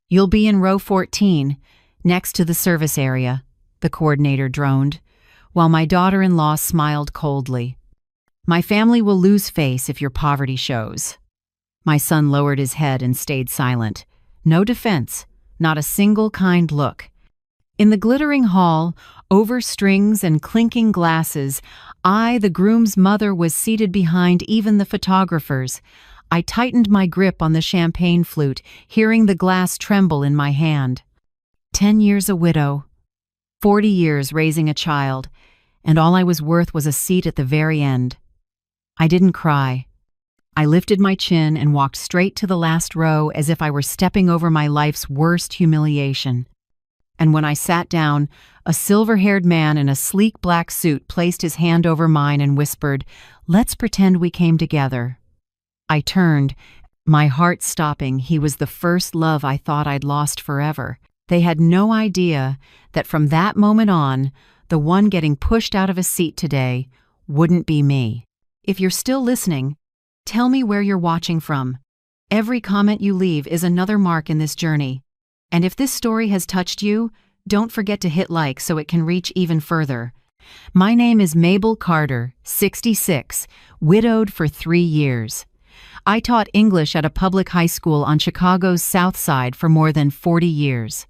"You'll be in row 14, next to the service area," the coordinator droned, while my daughter-in-law smiled coldly. "My family will lose face if your poverty shows." My son lowered his head and stayed silent. No defense, not a single kind look. In the glittering hall, over strings and clinking glasses, I, the groom's mother, was seated behind even the photographers. I tightened my grip on the champagne flute, hearing the glass tremble in my hand. 10 years a widow, 40 years raising a child, and all I was worth was a seat at the very end. I didn't cry. I lifted my chin and walked straight to the last row as if I were stepping over my life's worst humiliation. And when I sat down, a silver-haired man in a sleek black suit placed his hand over mine and whispered, "Let's pretend we came together." I turned, my heart stopping. He was the first love I thought I'd lost forever. They had no idea that from that moment on, the one getting pushed out of a seat today wouldn't be me. If you're still listening, tell me where you're watching from. Every comment you leave is another mark in this journey. And if this story has touched you, don't forget to hit like so it can reach even further. My name is Mabel Carter, 66, widowed for 3 years. I taught English at a public high school on Chicago's South Side for more than 40 years.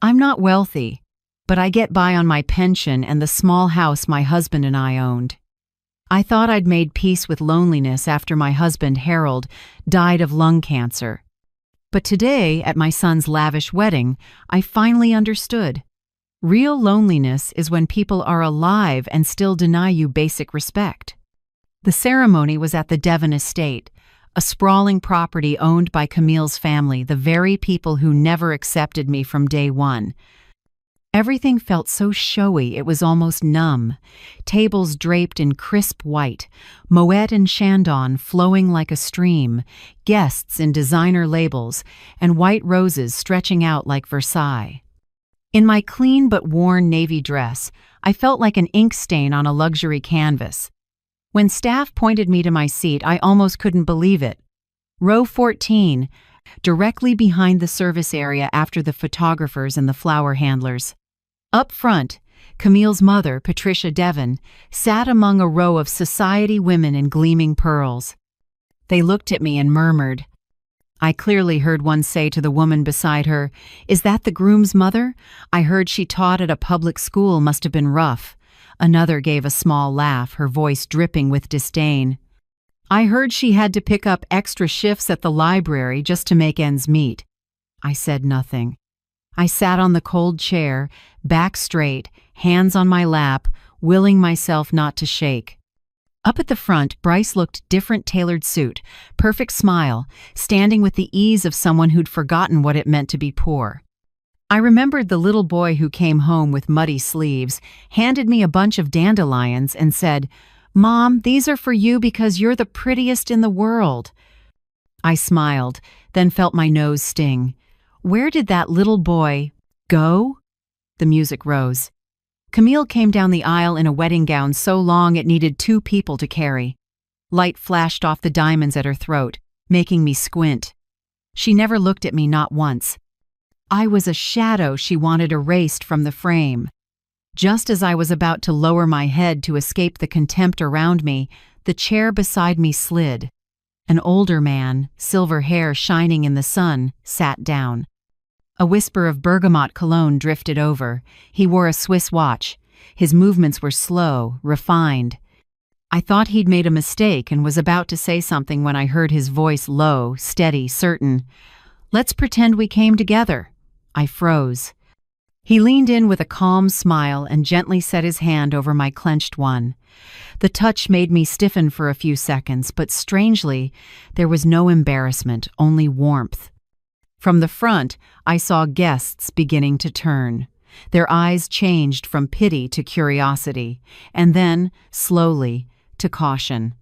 I'm not wealthy, but I get by on my pension and the small house my husband and I owned. I thought I'd made peace with loneliness after my husband, Harold, died of lung cancer. But today, at my son's lavish wedding, I finally understood. Real loneliness is when people are alive and still deny you basic respect. The ceremony was at the Devon Estate, a sprawling property owned by Camille's family, the very people who never accepted me from day one. Everything felt so showy it was almost numb. Tables draped in crisp white, Moet and Chandon flowing like a stream, guests in designer labels, and white roses stretching out like Versailles. In my clean but worn navy dress, I felt like an ink stain on a luxury canvas. When staff pointed me to my seat, I almost couldn't believe it. Row 14, directly behind the service area after the photographers and the flower handlers. Up front, Camille's mother, Patricia Devon, sat among a row of society women in gleaming pearls. They looked at me and murmured. I clearly heard one say to the woman beside her, "Is that the groom's mother? I heard she taught at a public school, must have been rough." Another gave a small laugh, her voice dripping with disdain. "I heard she had to pick up extra shifts at the library just to make ends meet." I said nothing. I sat on the cold chair, back straight, hands on my lap, willing myself not to shake. Up at the front, Bryce looked different, tailored suit, perfect smile, standing with the ease of someone who'd forgotten what it meant to be poor. I remembered the little boy who came home with muddy sleeves, handed me a bunch of dandelions, and said, "Mom, these are for you because you're the prettiest in the world." I smiled, then felt my nose sting. Where did that little boy go? The music rose. Camille came down the aisle in a wedding gown so long it needed 2 people to carry. Light flashed off the diamonds at her throat, making me squint. She never looked at me, not once. I was a shadow she wanted erased from the frame. Just as I was about to lower my head to escape the contempt around me, the chair beside me slid. An older man, silver hair shining in the sun, sat down. A whisper of bergamot cologne drifted over. He wore a Swiss watch. His movements were slow, refined. I thought he'd made a mistake and was about to say something when I heard his voice, low, steady, certain. "Let's pretend we came together." I froze. He leaned in with a calm smile and gently set his hand over my clenched one. The touch made me stiffen for a few seconds, but strangely, there was no embarrassment, only warmth. From the front, I saw guests beginning to turn. Their eyes changed from pity to curiosity, and then, slowly, to caution.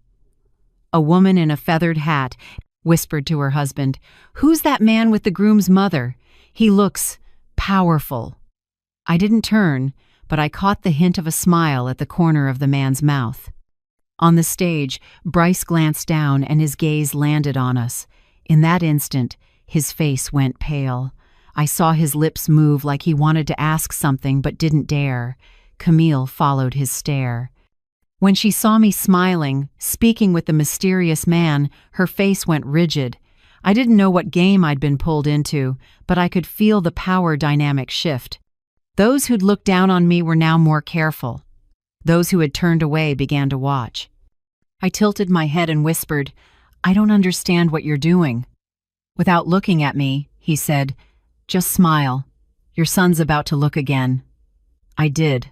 A woman in a feathered hat whispered to her husband, "Who's that man with the groom's mother? He looks powerful." I didn't turn, but I caught the hint of a smile at the corner of the man's mouth. On the stage, Bryce glanced down and his gaze landed on us. In that instant, his face went pale. I saw his lips move like he wanted to ask something but didn't dare. Camille followed his stare. When she saw me smiling, speaking with the mysterious man, her face went rigid. I didn't know what game I'd been pulled into, but I could feel the power dynamic shift. Those who'd looked down on me were now more careful. Those who had turned away began to watch. I tilted my head and whispered, "I don't understand what you're doing." Without looking at me, he said, "Just smile. Your son's about to look again." I did.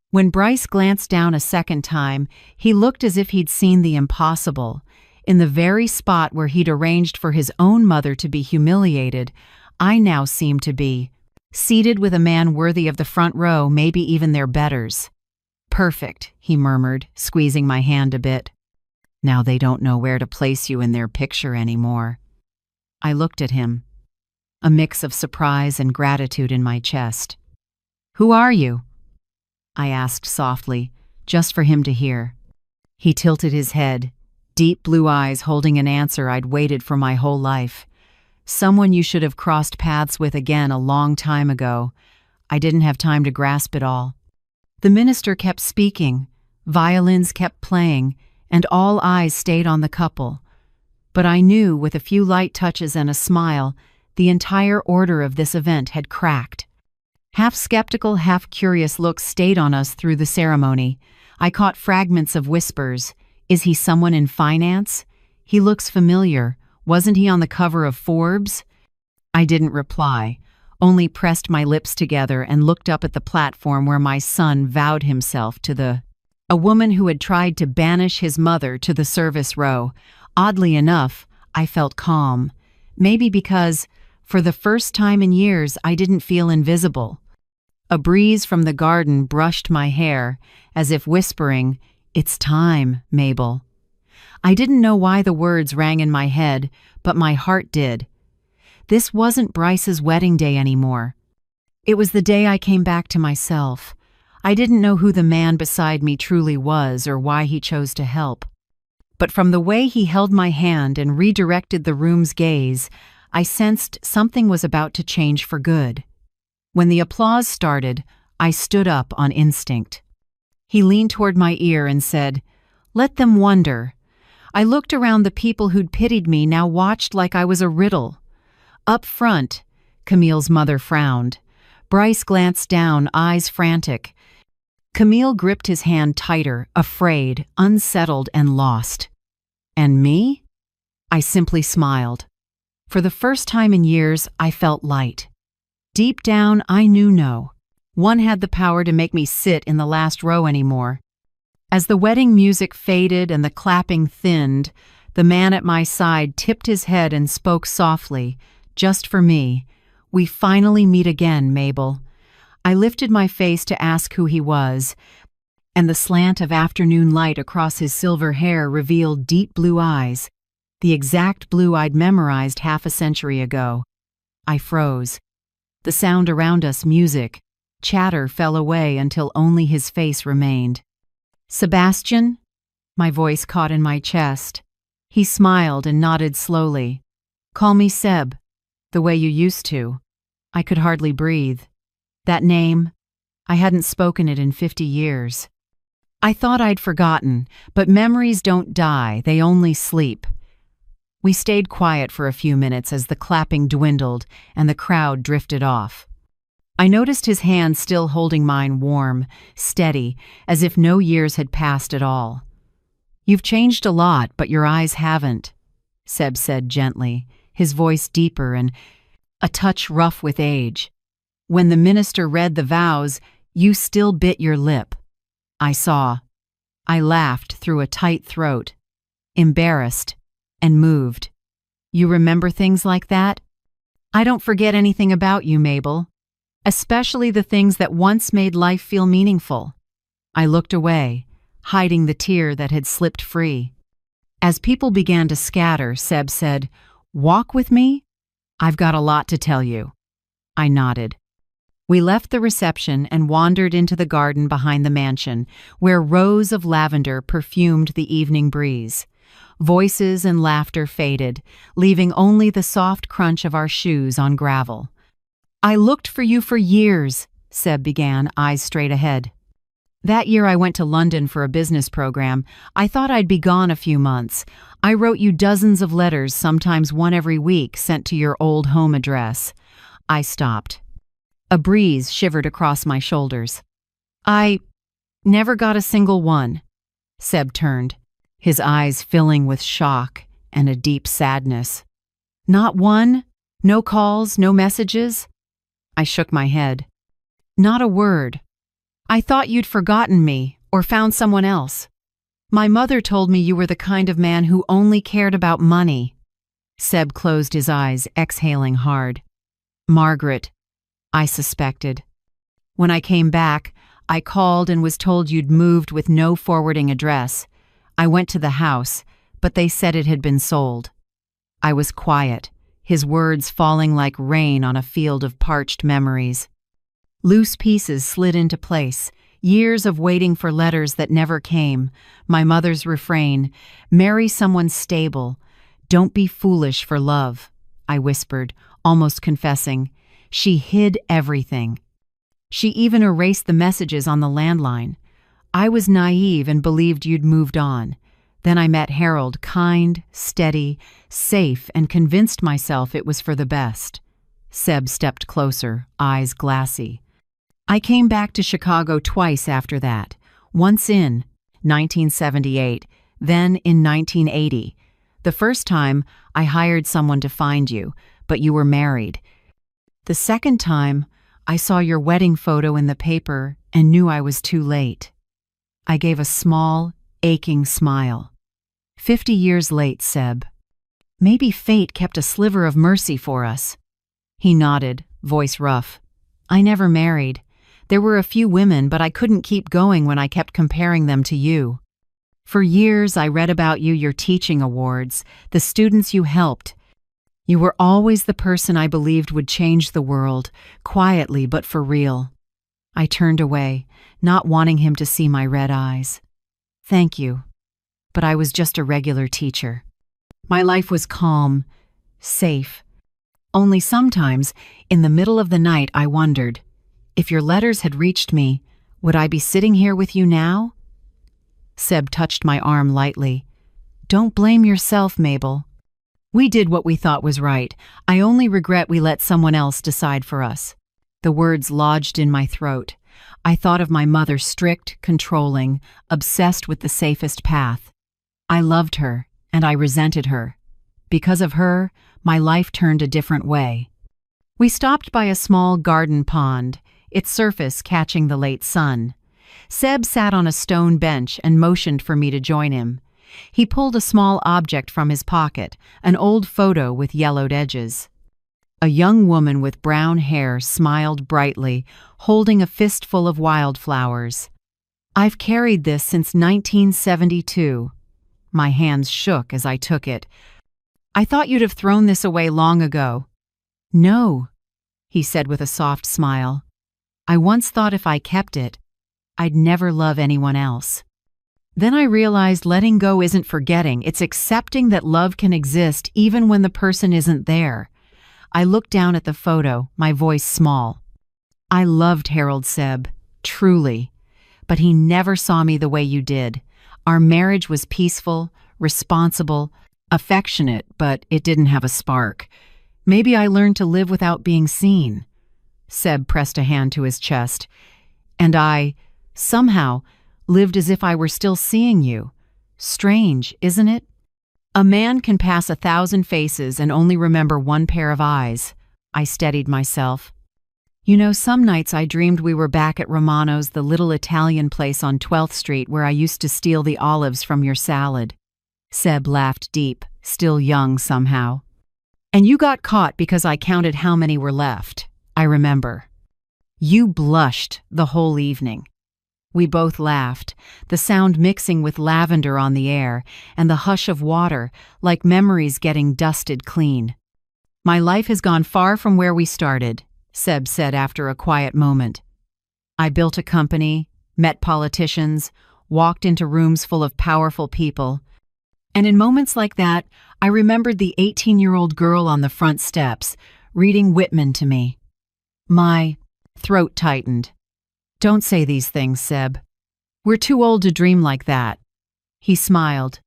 When Bryce glanced down a second time, he looked as if he'd seen the impossible. In the very spot where he'd arranged for his own mother to be humiliated, I now seemed to be, seated with a man worthy of the front row, maybe even their betters. "Perfect," he murmured, squeezing my hand a bit. "Now they don't know where to place you in their picture anymore." I looked at him, a mix of surprise and gratitude in my chest. "Who are you?" I asked softly, just for him to hear. He tilted his head, deep blue eyes holding an answer I'd waited for my whole life. "Someone you should have crossed paths with again a long time ago." I didn't have time to grasp it all. The minister kept speaking, violins kept playing, and all eyes stayed on the couple. But I knew, with a few light touches and a smile, the entire order of this event had cracked. Half-skeptical, half-curious looks stayed on us through the ceremony. I caught fragments of whispers. "Is he someone in finance? He looks familiar. Wasn't he on the cover of Forbes?" I didn't reply, only pressed my lips together and looked up at the platform where my son vowed himself to a woman who had tried to banish his mother to the service row. Oddly enough, I felt calm. Maybe because, for the first time in years, I didn't feel invisible. A breeze from the garden brushed my hair, as if whispering, "It's time, Mabel." I didn't know why the words rang in my head, but my heart did. This wasn't Bryce's wedding day anymore. It was the day I came back to myself. I didn't know who the man beside me truly was or why he chose to help. But from the way he held my hand and redirected the room's gaze, I sensed something was about to change for good. When the applause started, I stood up on instinct. He leaned toward my ear and said, "Let them wonder." I looked around. The people who'd pitied me now watched like I was a riddle. Up front, Camille's mother frowned. Bryce glanced down, eyes frantic. Camille gripped his hand tighter, afraid, unsettled, and lost. And me? I simply smiled. For the first time in years, I felt light. Deep down, I knew no one had the power to make me sit in the last row anymore. As the wedding music faded and the clapping thinned, the man at my side tipped his head and spoke softly, just for me. "We finally meet again, Mabel." I lifted my face to ask who he was, and the slant of afternoon light across his silver hair revealed deep blue eyes, the exact blue I'd memorized half a century ago. I froze. The sound around us, music, chatter, fell away until only his face remained. "Sebastian?" My voice caught in my chest. He smiled and nodded slowly. "Call me Seb, the way you used to." I could hardly breathe. That name, I hadn't spoken it in 50 years. I thought I'd forgotten, but memories don't die, they only sleep. We stayed quiet for a few minutes as the clapping dwindled and the crowd drifted off. I noticed his hand still holding mine warm, steady, as if no years had passed at all. "You've changed a lot, but your eyes haven't," Seb said gently, his voice deeper and a touch rough with age. "When the minister read the vows, you still bit your lip." I saw. I laughed through a tight throat, embarrassed, and moved. "You remember things like that?" "I don't forget anything about you, Mabel. Especially the things that once made life feel meaningful." I looked away, hiding the tear that had slipped free. As people began to scatter, Seb said, "Walk with me? I've got a lot to tell you." I nodded. We left the reception and wandered into the garden behind the mansion, where rows of lavender perfumed the evening breeze. Voices and laughter faded, leaving only the soft crunch of our shoes on gravel. I looked for you for years, Seb began, eyes straight ahead. That year I went to London for a business program. I thought I'd be gone a few months. I wrote you dozens of letters, sometimes one every week, sent to your old home address. I stopped. A breeze shivered across my shoulders. I never got a single one. Seb turned, his eyes filling with shock and a deep sadness. Not one? No calls, no messages? I shook my head. Not a word. I thought you'd forgotten me or found someone else. My mother told me you were the kind of man who only cared about money. Seb closed his eyes, exhaling hard. Margaret, I suspected. When I came back, I called and was told you'd moved with no forwarding address. I went to the house, but they said it had been sold. I was quiet, his words falling like rain on a field of parched memories. Loose pieces slid into place, years of waiting for letters that never came, my mother's refrain, marry someone stable, don't be foolish for love, I whispered, almost confessing. She hid everything. She even erased the messages on the landline. I was naive and believed you'd moved on. Then I met Harold, kind, steady, safe, and convinced myself it was for the best. Seb stepped closer, eyes glassy. I came back to Chicago twice after that, once in 1978, then in 1980. The first time, I hired someone to find you, but you were married. The second time, I saw your wedding photo in the paper and knew I was too late. I gave a small, aching smile. 50 years late, Seb. Maybe fate kept a sliver of mercy for us. He nodded, voice rough. I never married. There were a few women, but I couldn't keep going when I kept comparing them to you. For years, I read about you, your teaching awards, the students you helped. You were always the person I believed would change the world, quietly but for real. I turned away, not wanting him to see my red eyes. Thank you, but I was just a regular teacher. My life was calm, safe. Only sometimes, in the middle of the night, I wondered, if your letters had reached me, would I be sitting here with you now? Seb touched my arm lightly. Don't blame yourself, Mabel. We did what we thought was right. I only regret we let someone else decide for us. The words lodged in my throat. I thought of my mother, strict, controlling, obsessed with the safest path. I loved her, and I resented her. Because of her, my life turned a different way. We stopped by a small garden pond, its surface catching the late sun. Seb sat on a stone bench and motioned for me to join him. He pulled a small object from his pocket, an old photo with yellowed edges. A young woman with brown hair smiled brightly, holding a fistful of wildflowers. I've carried this since 1972. My hands shook as I took it. I thought you'd have thrown this away long ago. No, he said with a soft smile. I once thought if I kept it, I'd never love anyone else. Then I realized letting go isn't forgetting, it's accepting that love can exist even when the person isn't there. I looked down at the photo, my voice small. I loved Harold, Seb, truly, but he never saw me the way you did. Our marriage was peaceful, responsible, affectionate, but it didn't have a spark. Maybe I learned to live without being seen. Seb pressed a hand to his chest, and I, somehow, lived as if I were still seeing you. Strange, isn't it? A man can pass 1,000 faces and only remember one pair of eyes. I steadied myself. You know, some nights I dreamed we were back at Romano's, the little Italian place on 12th Street where I used to steal the olives from your salad. Seb laughed deep, still young somehow. And you got caught because I counted how many were left. I remember. You blushed the whole evening. We both laughed, the sound mixing with lavender on the air and the hush of water, like memories getting dusted clean. My life has gone far from where we started, Seb said after a quiet moment. I built a company, met politicians, walked into rooms full of powerful people. And in moments like that, I remembered the 18-year-old girl on the front steps, reading Whitman to me. My throat tightened. Don't say these things, Seb. We're too old to dream like that. He smiled,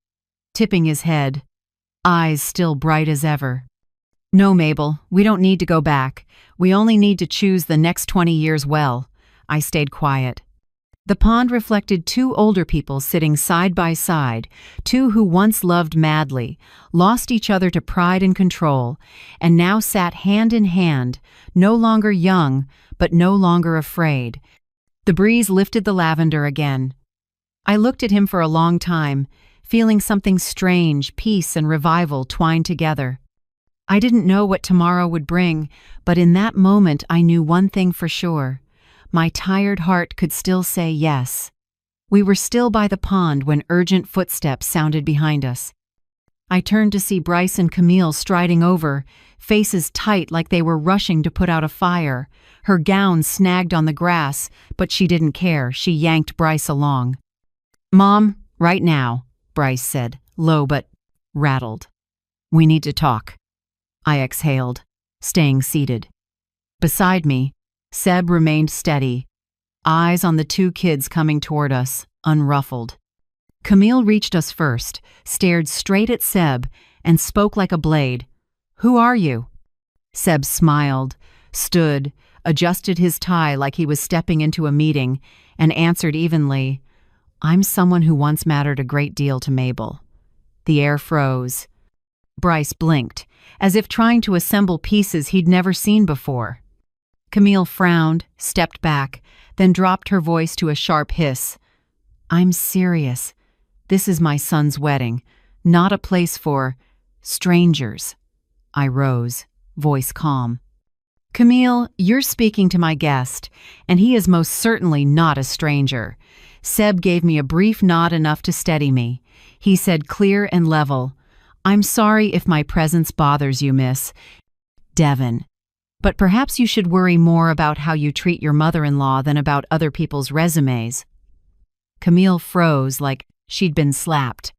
tipping his head, eyes still bright as ever. No, Mabel, we don't need to go back. We only need to choose the next 20 years well. I stayed quiet. The pond reflected two older people sitting side by side, two who once loved madly, lost each other to pride and control, and now sat hand in hand, no longer young, but no longer afraid. The breeze lifted the lavender again. I looked at him for a long time, feeling something strange, peace and revival twined together. I didn't know what tomorrow would bring, but in that moment I knew one thing for sure. My tired heart could still say yes. We were still by the pond when urgent footsteps sounded behind us. I turned to see Bryce and Camille striding over, faces tight like they were rushing to put out a fire. Her gown snagged on the grass, but she didn't care. She yanked Bryce along. "Mom, right now," Bryce said, low but rattled. "We need to talk." I exhaled, staying seated. Beside me, Seb remained steady, eyes on the two kids coming toward us, unruffled. Camille reached us first, stared straight at Seb, and spoke like a blade. "Who are you?" Seb smiled, stood, adjusted his tie like he was stepping into a meeting, and answered evenly, "I'm someone who once mattered a great deal to Mabel." The air froze. Bryce blinked, as if trying to assemble pieces he'd never seen before. Camille frowned, stepped back, then dropped her voice to a sharp hiss. "I'm serious. This is my son's wedding, not a place for strangers." I rose, voice calm. "Camille, you're speaking to my guest, and he is most certainly not a stranger." Seb gave me a brief nod enough to steady me. He said clear and level, "I'm sorry if my presence bothers you, Miss Devon. But perhaps you should worry more about how you treat your mother-in-law than about other people's resumes." Camille froze like she'd been slapped.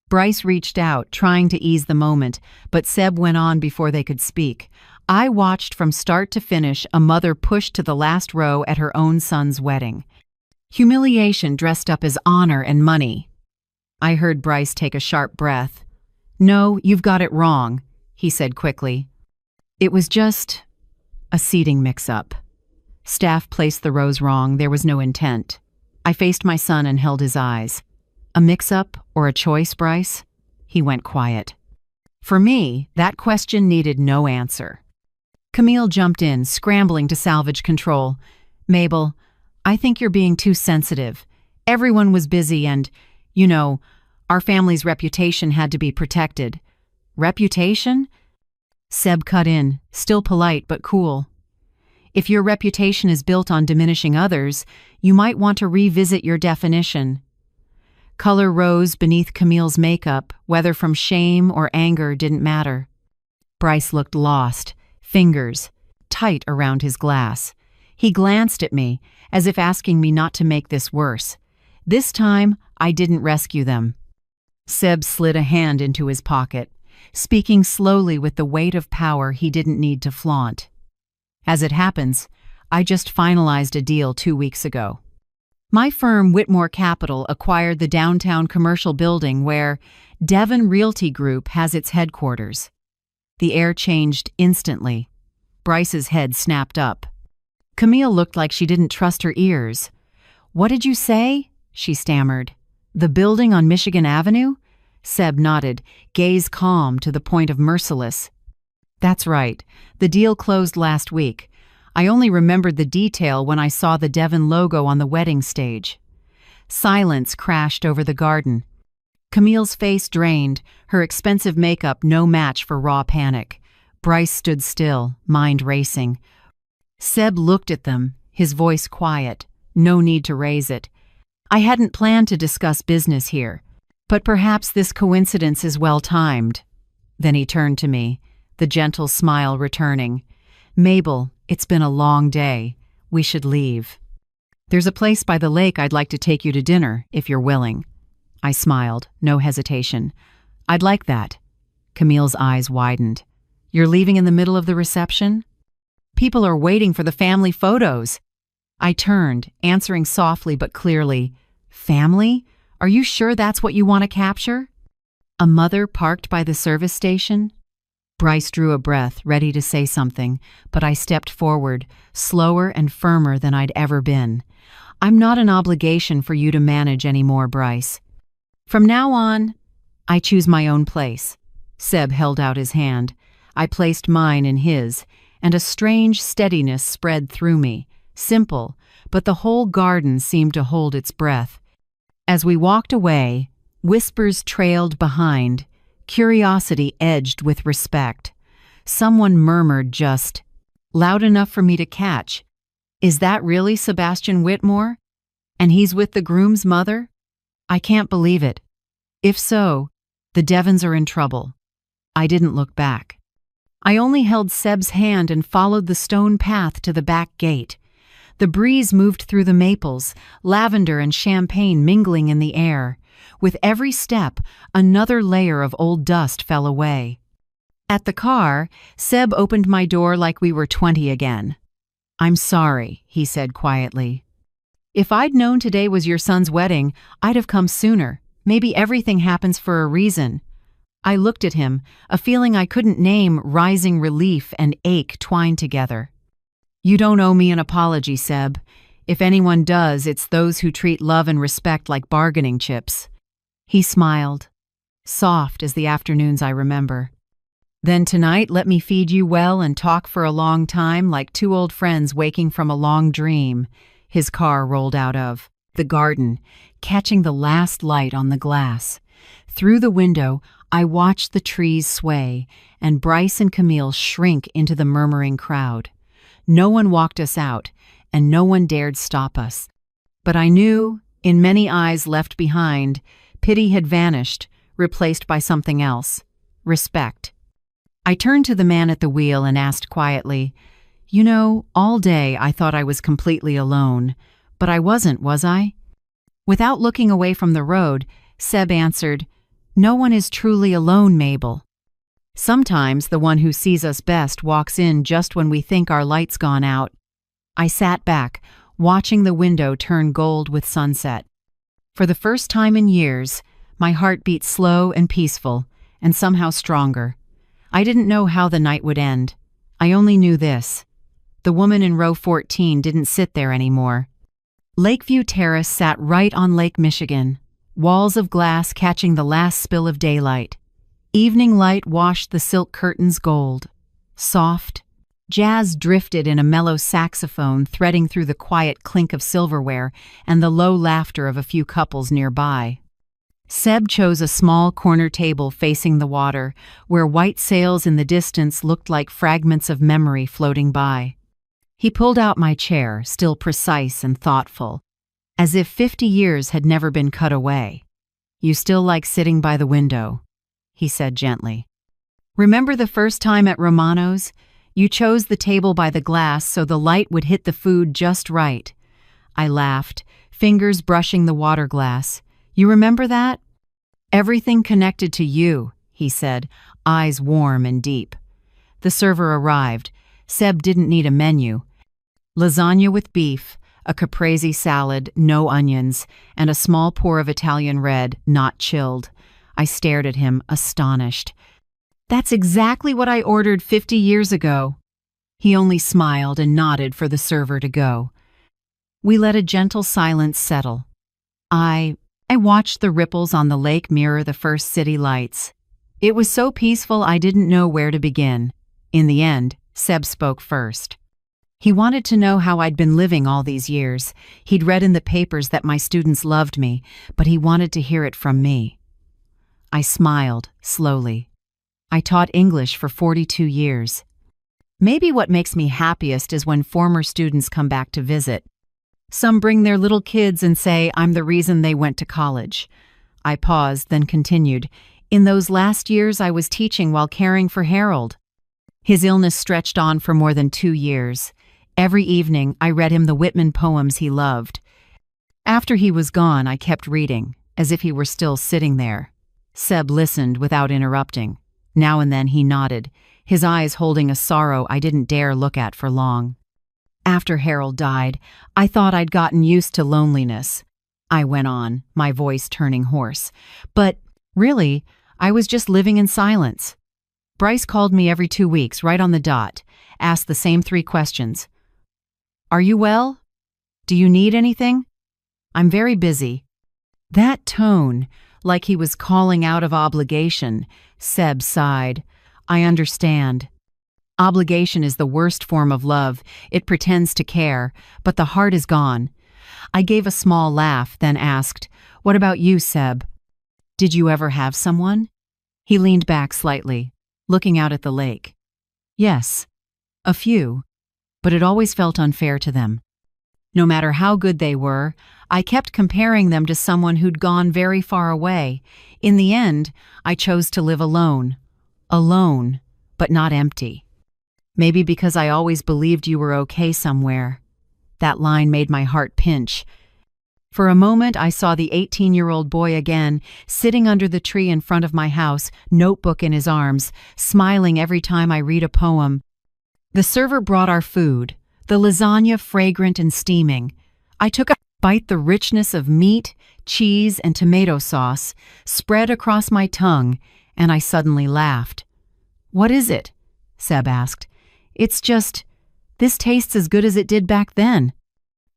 Bryce reached out, trying to ease the moment, but Seb went on before they could speak. I watched from start to finish a mother push to the last row at her own son's wedding. Humiliation dressed up as honor and money. I heard Bryce take a sharp breath. "No, you've got it wrong," he said quickly. "It was just a seating mix-up. Staff placed the rows wrong. There was no intent." I faced my son and held his eyes. "A mix-up or a choice, Bryce?" He went quiet. For me, that question needed no answer. Camille jumped in, scrambling to salvage control. "Mabel, I think you're being too sensitive. Everyone was busy and, our family's reputation had to be protected." "Reputation?" Seb cut in, still polite but cool. "If your reputation is built on diminishing others, you might want to revisit your definition." Color rose beneath Camille's makeup, whether from shame or anger didn't matter. Bryce looked lost, fingers tight around his glass. He glanced at me, as if asking me not to make this worse. This time, I didn't rescue them. Seb slid a hand into his pocket, speaking slowly with the weight of power he didn't need to flaunt. "As it happens, I just finalized a deal 2 weeks ago. My firm, Whitmore Capital, acquired the downtown commercial building where Devon Realty Group has its headquarters." The air changed instantly. Bryce's head snapped up. Camille looked like she didn't trust her ears. "What did you say?" she stammered. "The building on Michigan Avenue?" Seb nodded, gaze calm to the point of merciless. "That's right. The deal closed last week. I only remembered the detail when I saw the Devon logo on the wedding stage." Silence crashed over the garden. Camille's face drained, her expensive makeup no match for raw panic. Bryce stood still, mind racing. Seb looked at them, his voice quiet, no need to raise it. "I hadn't planned to discuss business here, but perhaps this coincidence is well-timed." Then he turned to me, the gentle smile returning. "Mabel, it's been a long day. We should leave. There's a place by the lake I'd like to take you to dinner, if you're willing." I smiled, no hesitation. "I'd like that." Camille's eyes widened. "You're leaving in the middle of the reception?" People are waiting for the family photos." I turned, answering softly but clearly, "Family? Are you sure that's what you want to capture?" "A mother parked by the service station?" Bryce drew a breath, ready to say something, but I stepped forward, slower and firmer than I'd ever been. "I'm not an obligation for you to manage anymore, Bryce. From now on, I choose my own place." Seb held out his hand. I placed mine in his, and a strange steadiness spread through me. Simple, but the whole garden seemed to hold its breath. As we walked away, whispers trailed behind, curiosity edged with respect. Someone murmured just loud enough for me to catch, "Is that really Sebastian Whitmore? And he's with the groom's mother? I can't believe it. If so, the Devons are in trouble." I didn't look back. I only held Seb's hand and followed the stone path to the back gate. The breeze moved through the maples, lavender and champagne mingling in the air. With every step, another layer of old dust fell away. At the car, Seb opened my door like we were 20 again. "I'm sorry," he said quietly. "If I'd known today was your son's wedding, I'd have come sooner. Maybe everything happens for a reason." I looked at him, a feeling I couldn't name rising relief and ache twined together. "You don't owe me an apology, Seb. If anyone does, it's those who treat love and respect like bargaining chips." He smiled, soft as the afternoons I remember. "Then tonight let me feed you well and talk for a long time like two old friends waking from a long dream." His car rolled out of the garden, catching the last light on the glass. Through the window, I watched the trees sway and Bryce and Camille shrink into the murmuring crowd. No one walked us out, and no one dared stop us. But I knew, in many eyes left behind, pity had vanished, replaced by something else: respect. I turned to the man at the wheel and asked quietly, "You know, all day I thought I was completely alone, but I wasn't, was I?" Without looking away from the road, Seb answered, "No one is truly alone, Mabel. Sometimes the one who sees us best walks in just when we think our light's gone out." I sat back, watching the window turn gold with sunset. For the first time in years, my heart beat slow and peaceful, and somehow stronger. I didn't know how the night would end. I only knew this: the woman in row 14 didn't sit there anymore. Lakeview Terrace sat right on Lake Michigan, walls of glass catching the last spill of daylight. Evening light washed the silk curtains gold. Soft, jazz drifted in a mellow saxophone threading through the quiet clink of silverware and the low laughter of a few couples nearby. Seb chose a small corner table facing the water, where white sails in the distance looked like fragments of memory floating by. He pulled out my chair, still precise and thoughtful, as if 50 years had never been cut away. "You still like sitting by the window," he said gently. "Remember the first time at Romano's? You chose the table by the glass so the light would hit the food just right." I laughed, fingers brushing the water glass. "You remember that?" "Everything connected to you," he said, eyes warm and deep. The server arrived. Seb didn't need a menu. Lasagna with beef, a caprese salad, no onions, and a small pour of Italian red, not chilled. I stared at him, astonished. "That's exactly what I ordered 50 years ago." He only smiled and nodded for the server to go. We let a gentle silence settle. I watched the ripples on the lake mirror the first city lights. It was so peaceful I didn't know where to begin. In the end, Seb spoke first. He wanted to know how I'd been living all these years. He'd read in the papers that my students loved me, but he wanted to hear it from me. I smiled, slowly. I taught English for 42 years. Maybe what makes me happiest is when former students come back to visit. Some bring their little kids and say I'm the reason they went to college. I paused, then continued. In those last years I was teaching while caring for Harold. His illness stretched on for more than 2 years. Every evening I read him the Whitman poems he loved. After he was gone, I kept reading, as if he were still sitting there. Seb listened without interrupting. Now and then he nodded, his eyes holding a sorrow I didn't dare look at for long. After Harold died, I thought I'd gotten used to loneliness. I went on, my voice turning hoarse. But really, I was just living in silence. Bryce called me every 2 weeks, right on the dot, asked the same 3 questions. Are you well? Do you need anything? I'm very busy. That tone, like he was calling out of obligation, Seb sighed. I understand. Obligation is the worst form of love. It pretends to care, but the heart is gone. I gave a small laugh, then asked, What about you, Seb? Did you ever have someone? He leaned back slightly, looking out at the lake. Yes, a few, but it always felt unfair to them. No matter how good they were, I kept comparing them to someone who'd gone very far away. In the end, I chose to live alone. Alone, but not empty. Maybe because I always believed you were okay somewhere. That line made my heart pinch. For a moment, I saw the 18-year-old boy again, sitting under the tree in front of my house, notebook in his arms, smiling every time I read a poem. The server brought our food, the lasagna fragrant and steaming. I took a bite. The richness of meat, cheese, and tomato sauce spread across my tongue, and I suddenly laughed. What is it? Seb asked. It's just, this tastes as good as it did back then.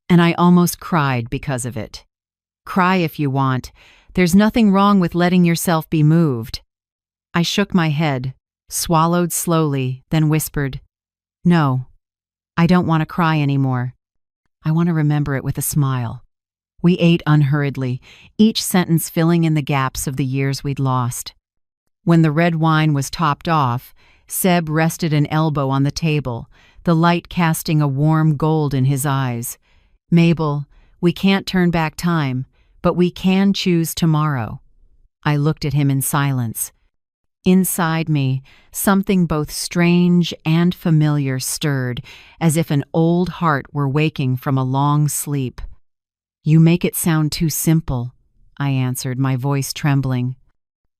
And I almost cried because of it. Cry if you want. There's nothing wrong with letting yourself be moved. I shook my head, swallowed slowly, then whispered, No, I don't want to cry anymore. I want to remember it with a smile. We ate unhurriedly, each sentence filling in the gaps of the years we'd lost. When the red wine was topped off, Seb rested an elbow on the table, the light casting a warm gold in his eyes. Mabel, we can't turn back time, but we can choose tomorrow. I looked at him in silence. Inside me, something both strange and familiar stirred, as if an old heart were waking from a long sleep. You make it sound too simple, I answered, my voice trembling.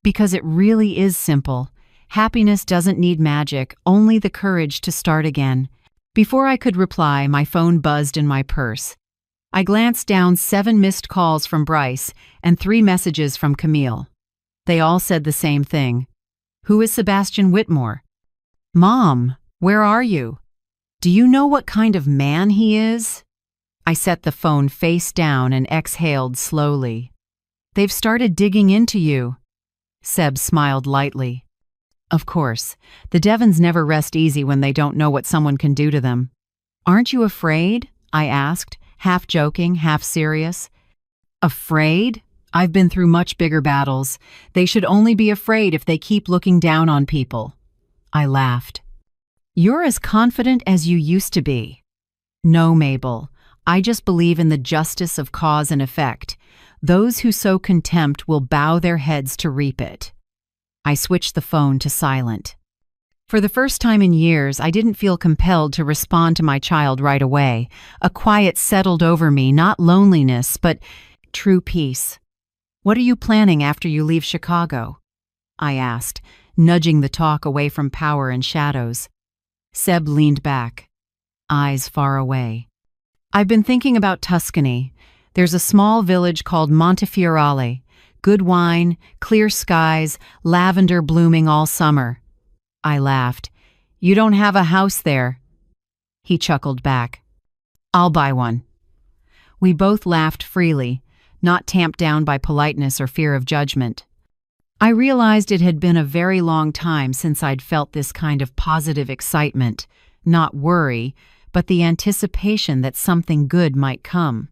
Because it really is simple. Happiness doesn't need magic, only the courage to start again. Before I could reply, my phone buzzed in my purse. I glanced down 7 missed calls from Bryce and 3 messages from Camille. They all said the same thing. Who is Sebastian Whitmore? Mom, where are you? Do you know what kind of man he is? I set the phone face down and exhaled slowly. They've started digging into you. Seb smiled lightly. Of course, the Devons never rest easy when they don't know what someone can do to them. Aren't you afraid? I asked, half joking, half serious. Afraid? I've been through much bigger battles. They should only be afraid if they keep looking down on people. I laughed. You're as confident as you used to be. No, Mabel. I just believe in the justice of cause and effect. Those who sow contempt will bow their heads to reap it. I switched the phone to silent. For the first time in years, I didn't feel compelled to respond to my child right away. A quiet settled over me, not loneliness, but true peace. What are you planning after you leave Chicago? I asked, nudging the talk away from power and shadows. Seb leaned back, eyes far away. I've been thinking about Tuscany. There's a small village called Montefiorale. Good wine, clear skies, lavender blooming all summer. I laughed. You don't have a house there. He chuckled back. I'll buy one. We both laughed freely, not tamped down by politeness or fear of judgment. I realized it had been a very long time since I'd felt this kind of positive excitement, not worry, but the anticipation that something good might come.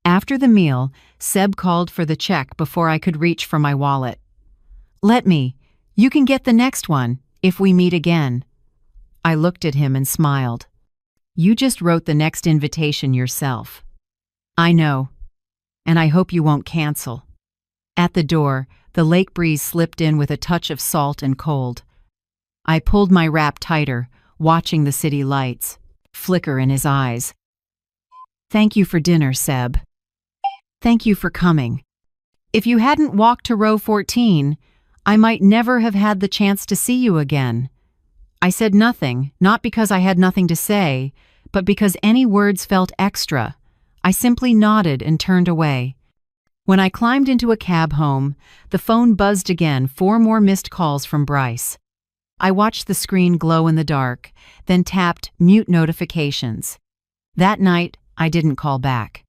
After the meal, Seb called for the check before I could reach for my wallet. Let me. You can get the next one, if we meet again. I looked at him and smiled. You just wrote the next invitation yourself. I know. And I hope you won't cancel. At the door, the lake breeze slipped in with a touch of salt and cold. I pulled my wrap tighter, watching the city lights flicker in his eyes. Thank you for dinner, Seb. Thank you for coming. If you hadn't walked to row 14, I might never have had the chance to see you again. I said nothing, not because I had nothing to say, but because any words felt extra. I simply nodded and turned away. When I climbed into a cab home, the phone buzzed again, 4 more missed calls from Bryce. I watched the screen glow in the dark, then tapped mute notifications. That night, I didn't call back.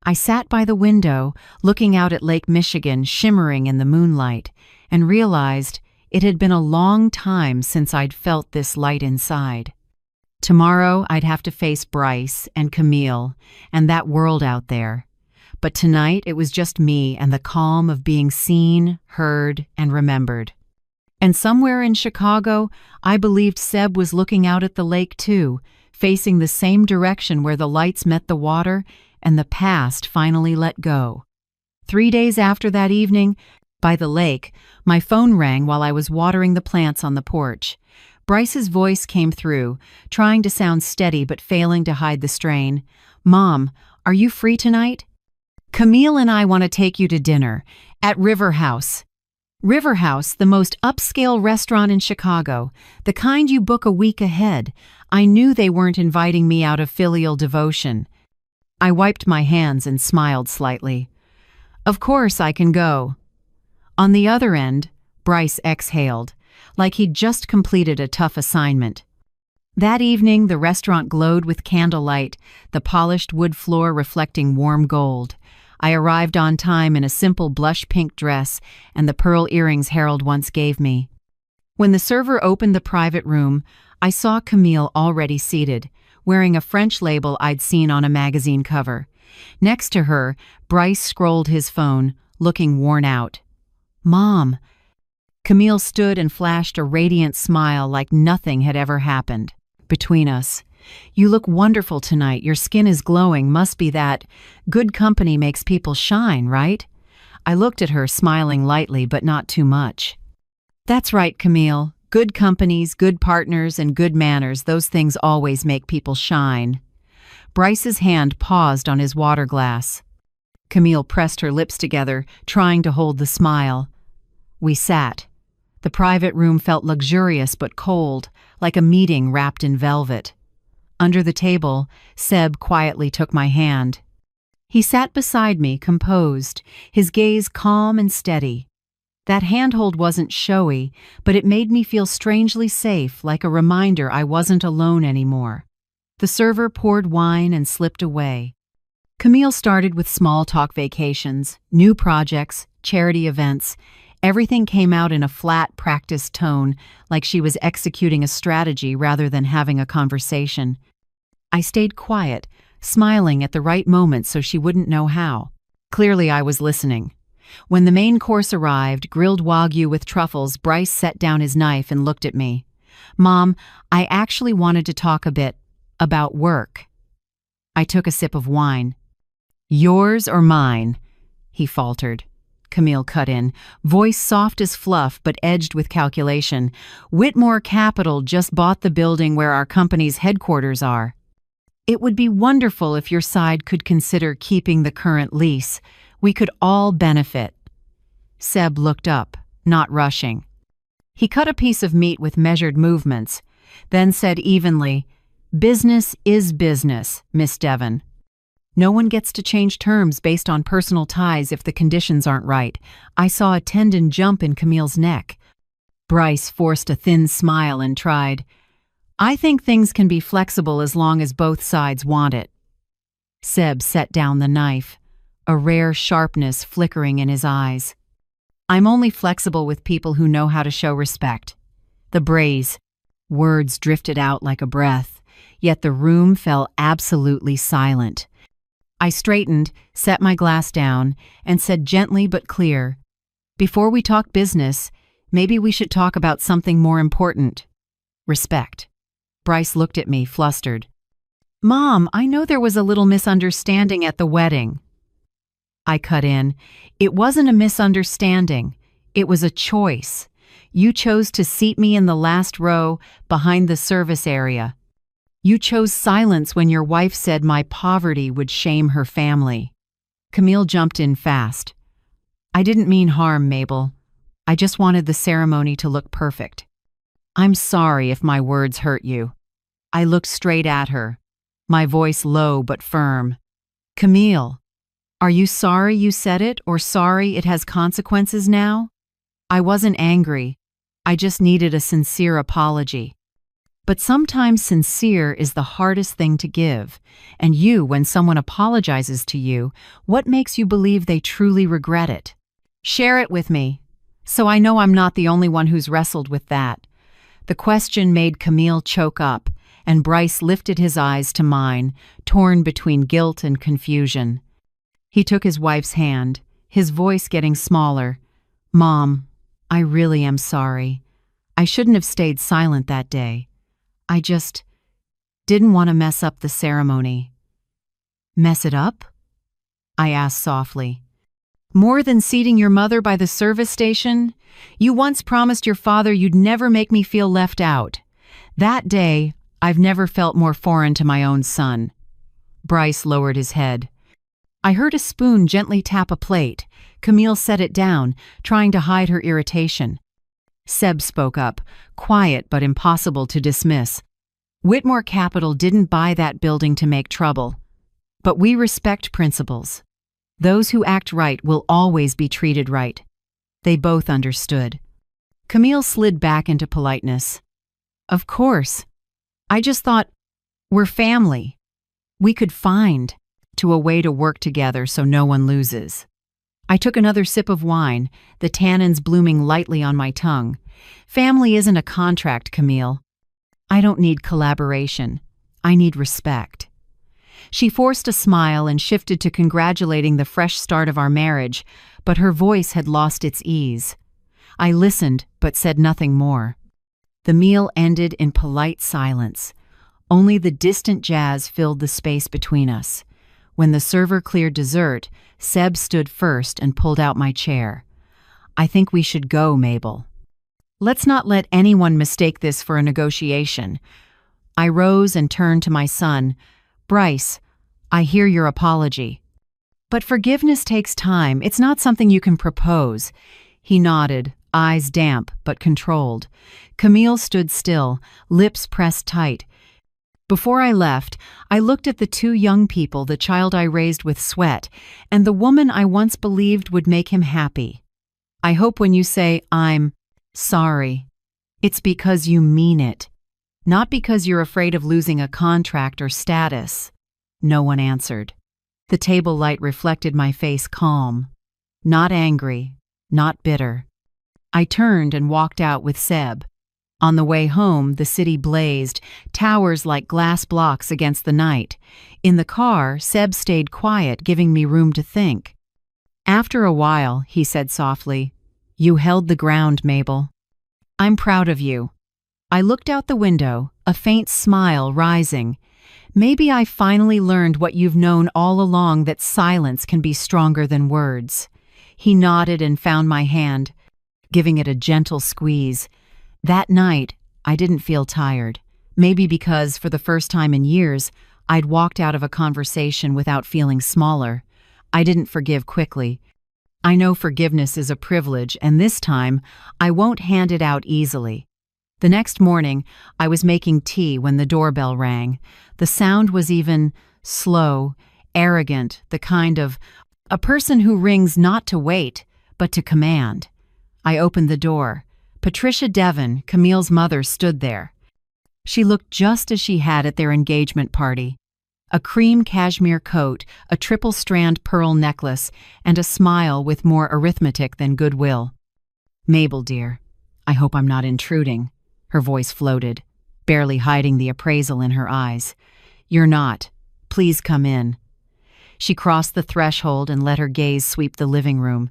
I sat by the window, looking out at Lake Michigan shimmering in the moonlight, and realized it had been a long time since I'd felt this light inside. Tomorrow, I'd have to face Bryce and Camille and that world out there. But tonight, it was just me and the calm of being seen, heard, and remembered. And somewhere in Chicago, I believed Seb was looking out at the lake too, facing the same direction where the lights met the water and the past finally let go. 3 days after that evening, by the lake, my phone rang while I was watering the plants on the porch. Bryce's voice came through, trying to sound steady but failing to hide the strain. "Mom, are you free tonight? Camille and I want to take you to dinner at River House." River House, the most upscale restaurant in Chicago, the kind you book a week ahead. I knew they weren't inviting me out of filial devotion. I wiped my hands and smiled slightly. "Of course I can go." On the other end, Bryce exhaled, like he'd just completed a tough assignment. That evening, the restaurant glowed with candlelight, the polished wood floor reflecting warm gold. I arrived on time in a simple blush pink dress and the pearl earrings Harold once gave me. When the server opened the private room, I saw Camille already seated, wearing a French label I'd seen on a magazine cover. Next to her, Bryce scrolled his phone, looking worn out. "Mom." Camille stood and flashed a radiant smile like nothing had ever happened between us. "You look wonderful tonight. Your skin is glowing. Must be that good company makes people shine, right?" I looked at her, smiling lightly, but not too much. "That's right, Camille. Good companies, good partners, and good manners, those things always make people shine." Bryce's hand paused on his water glass. Camille pressed her lips together, trying to hold the smile. We sat. The private room felt luxurious but cold, like a meeting wrapped in velvet. Under the table, Seb quietly took my hand. He sat beside me, composed, his gaze calm and steady. That handhold wasn't showy, but it made me feel strangely safe, like a reminder I wasn't alone anymore. The server poured wine and slipped away. Camille started with small talk vacations, new projects, charity events. Everything came out in a flat, practiced tone, like she was executing a strategy rather than having a conversation. I stayed quiet, smiling at the right moment so she wouldn't know how. Clearly I was listening. When the main course arrived, grilled wagyu with truffles, Bryce set down his knife and looked at me. "Mom, I actually wanted to talk a bit about work." I took a sip of wine. "Yours or mine?" he faltered. Camille cut in, voice soft as fluff but edged with calculation. "Whitmore Capital just bought the building where our company's headquarters are. It would be wonderful if your side could consider keeping the current lease. We could all benefit." Seb looked up, not rushing. He cut a piece of meat with measured movements, then said evenly, "Business is business, Miss Devon. No one gets to change terms based on personal ties if the conditions aren't right." I saw a tendon jump in Camille's neck. Bryce forced a thin smile and tried, "I think things can be flexible as long as both sides want it." Seb set down the knife, a rare sharpness flickering in his eyes. "I'm only flexible with people who know how to show respect." The braze. Words drifted out like a breath, yet the room fell absolutely silent. I straightened, set my glass down, and said gently but clear, "Before we talk business, maybe we should talk about something more important. Respect." Bryce looked at me, flustered. "Mom, I know there was a little misunderstanding at the wedding." I cut in. "It wasn't a misunderstanding. It was a choice. You chose to seat me in the last row, behind the service area. You chose silence when your wife said my poverty would shame her family." Camille jumped in fast. "I didn't mean harm, Mabel. I just wanted the ceremony to look perfect." I'm sorry if my words hurt you." I looked straight at her, my voice low but firm. "Camille, are you sorry you said it, or sorry it has consequences now?" I wasn't angry. I just needed a sincere apology. But sometimes sincere is the hardest thing to give. And when someone apologizes to you, what makes you believe they truly regret it? Share it with me, so I know I'm not the only one who's wrestled with that. The question made Camille choke up, and Bryce lifted his eyes to mine, torn between guilt and confusion. He took his wife's hand, his voice getting smaller. "Mom, I really am sorry. I shouldn't have stayed silent that day. I just didn't want to mess up the ceremony." "Mess it up?" I asked softly. "More than seating your mother by the service station? You once promised your father you'd never make me feel left out. That day, I've never felt more foreign to my own son." Bryce lowered his head. I heard a spoon gently tap a plate. Camille set it down, trying to hide her irritation. Seb spoke up, quiet but impossible to dismiss. "Whitmore Capital didn't buy that building to make trouble. But we respect principles. Those who act right will always be treated right." They both understood. Camille slid back into politeness. "Of course. I just thought, we're family. We could find a way to work together so no one loses." I took another sip of wine, the tannins blooming lightly on my tongue. "Family isn't a contract, Camille. I don't need collaboration. I need respect." She forced a smile and shifted to congratulating the fresh start of our marriage, but her voice had lost its ease. I listened, but said nothing more. The meal ended in polite silence. Only the distant jazz filled the space between us. When the server cleared dessert, Seb stood first and pulled out my chair. "I think we should go, Mabel. Let's not let anyone mistake this for a negotiation." I rose and turned to my son. "Bryce, I hear your apology. But forgiveness takes time. It's not something you can propose." He nodded, eyes damp but controlled. Camille stood still, lips pressed tight. Before I left, I looked at the two young people, the child I raised with sweat, and the woman I once believed would make him happy. "I hope when you say, 'I'm sorry,' it's because you mean it, not because you're afraid of losing a contract or status." No one answered. The table light reflected my face calm. Not angry, not bitter. I turned and walked out with Seb. On the way home, the city blazed, towers like glass blocks against the night. In the car, Seb stayed quiet, giving me room to think. "After a while," he said softly, "you held the ground, Mabel. I'm proud of you." I looked out the window, a faint smile rising. "Maybe I finally learned what you've known all along, that silence can be stronger than words." He nodded and found my hand, giving it a gentle squeeze. That night, I didn't feel tired. Maybe because, for the first time in years, I'd walked out of a conversation without feeling smaller. I didn't forgive quickly. I know forgiveness is a privilege, and this time, I won't hand it out easily. The next morning, I was making tea when the doorbell rang. The sound was even slow, arrogant, the kind of a person who rings not to wait, but to command. I opened the door. Patricia Devon, Camille's mother, stood there. She looked just as she had at their engagement party. A cream cashmere coat, a triple-strand pearl necklace, and a smile with more arithmetic than goodwill. "Mabel, dear, I hope I'm not intruding." Her voice floated, barely hiding the appraisal in her eyes. "You're not. Please come in." She crossed the threshold and let her gaze sweep the living room.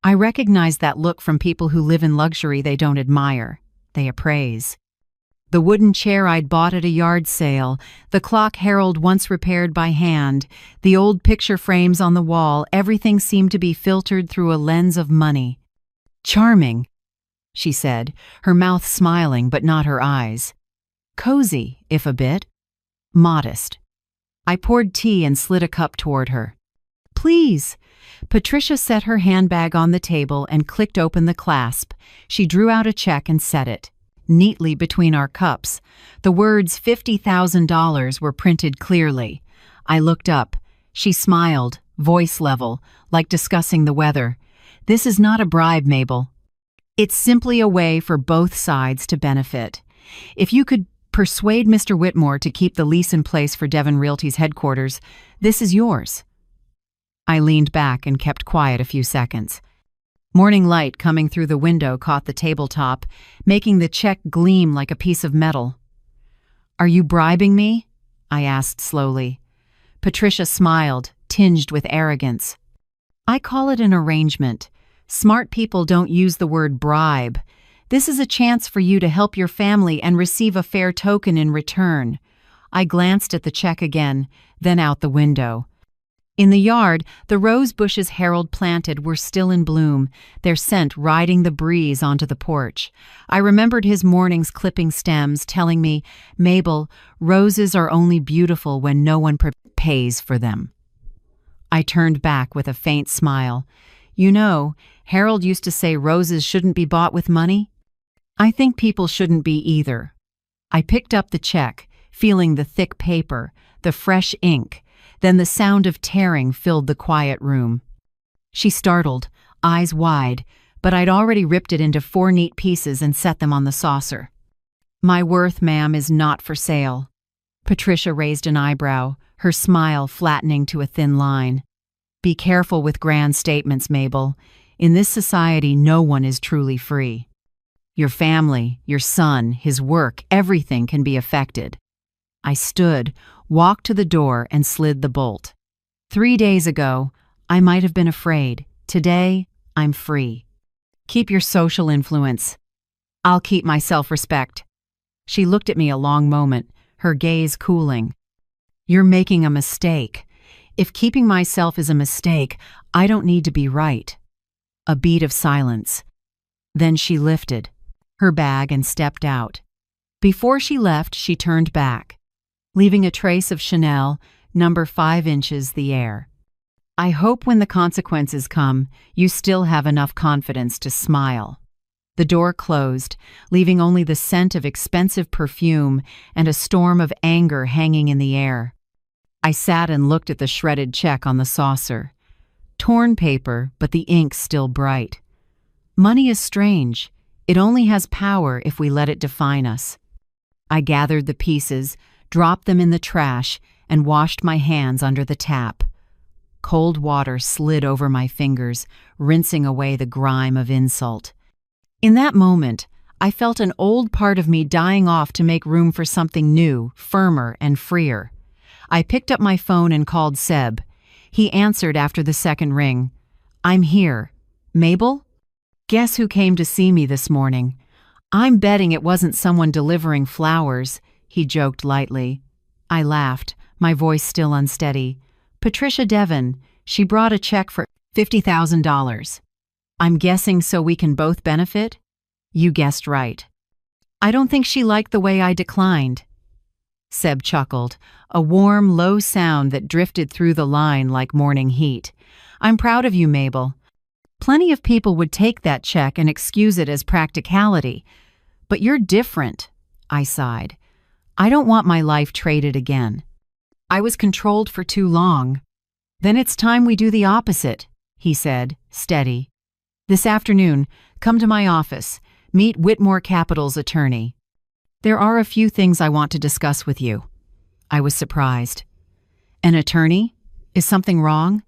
I recognized that look from people who live in luxury they don't admire. They appraise. The wooden chair I'd bought at a yard sale, the clock Harold once repaired by hand, the old picture frames on the wall, everything seemed to be filtered through a lens of money. "Charming," she said, her mouth smiling but not her eyes. "Cozy, if a bit. Modest." I poured tea and slid a cup toward her. "Please." Patricia set her handbag on the table and clicked open the clasp. She drew out a check and set it. neatly between our cups. The words $50,000 were printed clearly. I looked up. She smiled, voice level, like discussing the weather. "This is not a bribe, Mabel. It's simply a way for both sides to benefit. If you could persuade Mr. Whitmore to keep the lease in place for Devon Realty's headquarters, this is yours." I leaned back and kept quiet a few seconds. Morning light coming through the window caught the tabletop, making the check gleam like a piece of metal. "Are you bribing me?" I asked slowly. Patricia smiled, tinged with arrogance. "I call it an arrangement. Smart people don't use the word bribe. This is a chance for you to help your family and receive a fair token in return." I glanced at the check again, then out the window. In the yard, the rose bushes Harold planted were still in bloom, their scent riding the breeze onto the porch. I remembered his mornings clipping stems, telling me, "Mabel, roses are only beautiful when no one pays for them." I turned back with a faint smile. "You know, Harold used to say roses shouldn't be bought with money. I think people shouldn't be either." I picked up the check, feeling the thick paper, the fresh ink. Then the sound of tearing filled the quiet room. She startled, eyes wide, but I'd already ripped it into 4 neat pieces and set them on the saucer. "My worth, ma'am, is not for sale." Patricia raised an eyebrow, her smile flattening to a thin line. "Be careful with grand statements, Mabel. In this society, no one is truly free. Your family, your son, his work, everything can be affected." I stood, walked to the door, and slid the bolt. 3 days ago, I might have been afraid. Today, I'm free. "Keep your social influence. I'll keep my self-respect." She looked at me a long moment, her gaze cooling. "You're making a mistake. If keeping myself is a mistake, I don't need to be right." A beat of silence. Then she lifted her bag and stepped out. Before she left, she turned back, leaving a trace of Chanel, number 5 inches the air. "I hope when the consequences come, you still have enough confidence to smile." The door closed, leaving only the scent of expensive perfume and a storm of anger hanging in the air. I sat and looked at the shredded check on the saucer. Torn paper, but the ink still bright. Money is strange. It only has power if we let it define us. I gathered the pieces, dropped them in the trash, and washed my hands under the tap. Cold water slid over my fingers, rinsing away the grime of insult. In that moment, I felt an old part of me dying off to make room for something new, firmer, and freer. I picked up my phone and called Seb. He answered after the second ring. "I'm here. Mabel? Guess who came to see me this morning? I'm betting it wasn't someone delivering flowers," he joked lightly. I laughed, my voice still unsteady. "Patricia Devon. She brought a check for $50,000. I'm guessing so we can both benefit?" "You guessed right." "I don't think she liked the way I declined." Seb chuckled, a warm, low sound that drifted through the line like morning heat. "I'm proud of you, Mabel. Plenty of people would take that check and excuse it as practicality. But you're different," I sighed. "I don't want my life traded again. I was controlled for too long." "Then it's time we do the opposite," he said, steady. "This afternoon, come to my office. Meet Whitmore Capital's attorney. There are a few things I want to discuss with you." I was surprised. "An attorney? Is something wrong?"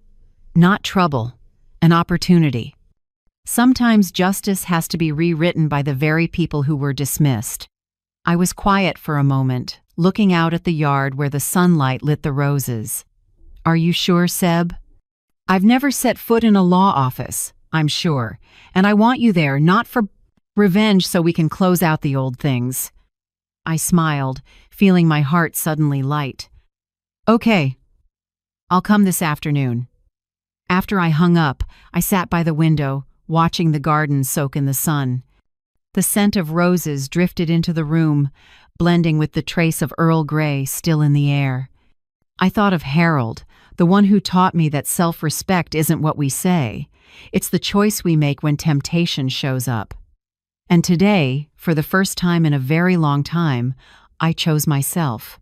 "Not trouble. An opportunity. Sometimes justice has to be rewritten by the very people who were dismissed." I was quiet for a moment, looking out at the yard where the sunlight lit the roses. "Are you sure, Seb?" "I've never set foot in a law office, I'm sure, and I want you there not for revenge so we can close out the old things." I smiled, feeling my heart suddenly light. "Okay, I'll come this afternoon." After I hung up, I sat by the window, watching the garden soak in the sun. The scent of roses drifted into the room, blending with the trace of Earl Grey still in the air. I thought of Harold, the one who taught me that self-respect isn't what we say. It's the choice we make when temptation shows up. And today, for the first time in a very long time, I chose myself.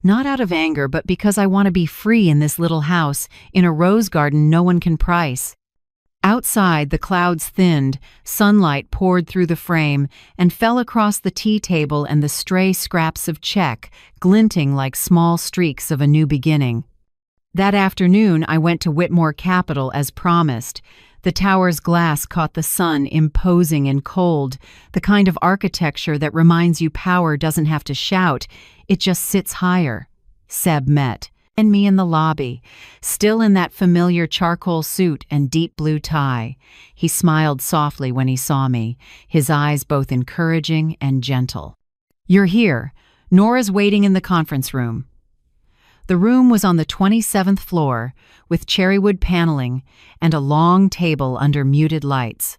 Not out of anger, but because I want to be free in this little house, in a rose garden no one can price. Outside, the clouds thinned, sunlight poured through the frame and fell across the tea table and the stray scraps of check, glinting like small streaks of a new beginning. That afternoon, I went to Whitmore Capital as promised. The tower's glass caught the sun, imposing and cold, the kind of architecture that reminds you power doesn't have to shout, it just sits higher. Seb met, and me in the lobby, still in that familiar charcoal suit and deep blue tie. He smiled softly when he saw me, his eyes both encouraging and gentle. "You're here. Nora's waiting in the conference room." The room was on the 27th floor, with cherrywood paneling and a long table under muted lights.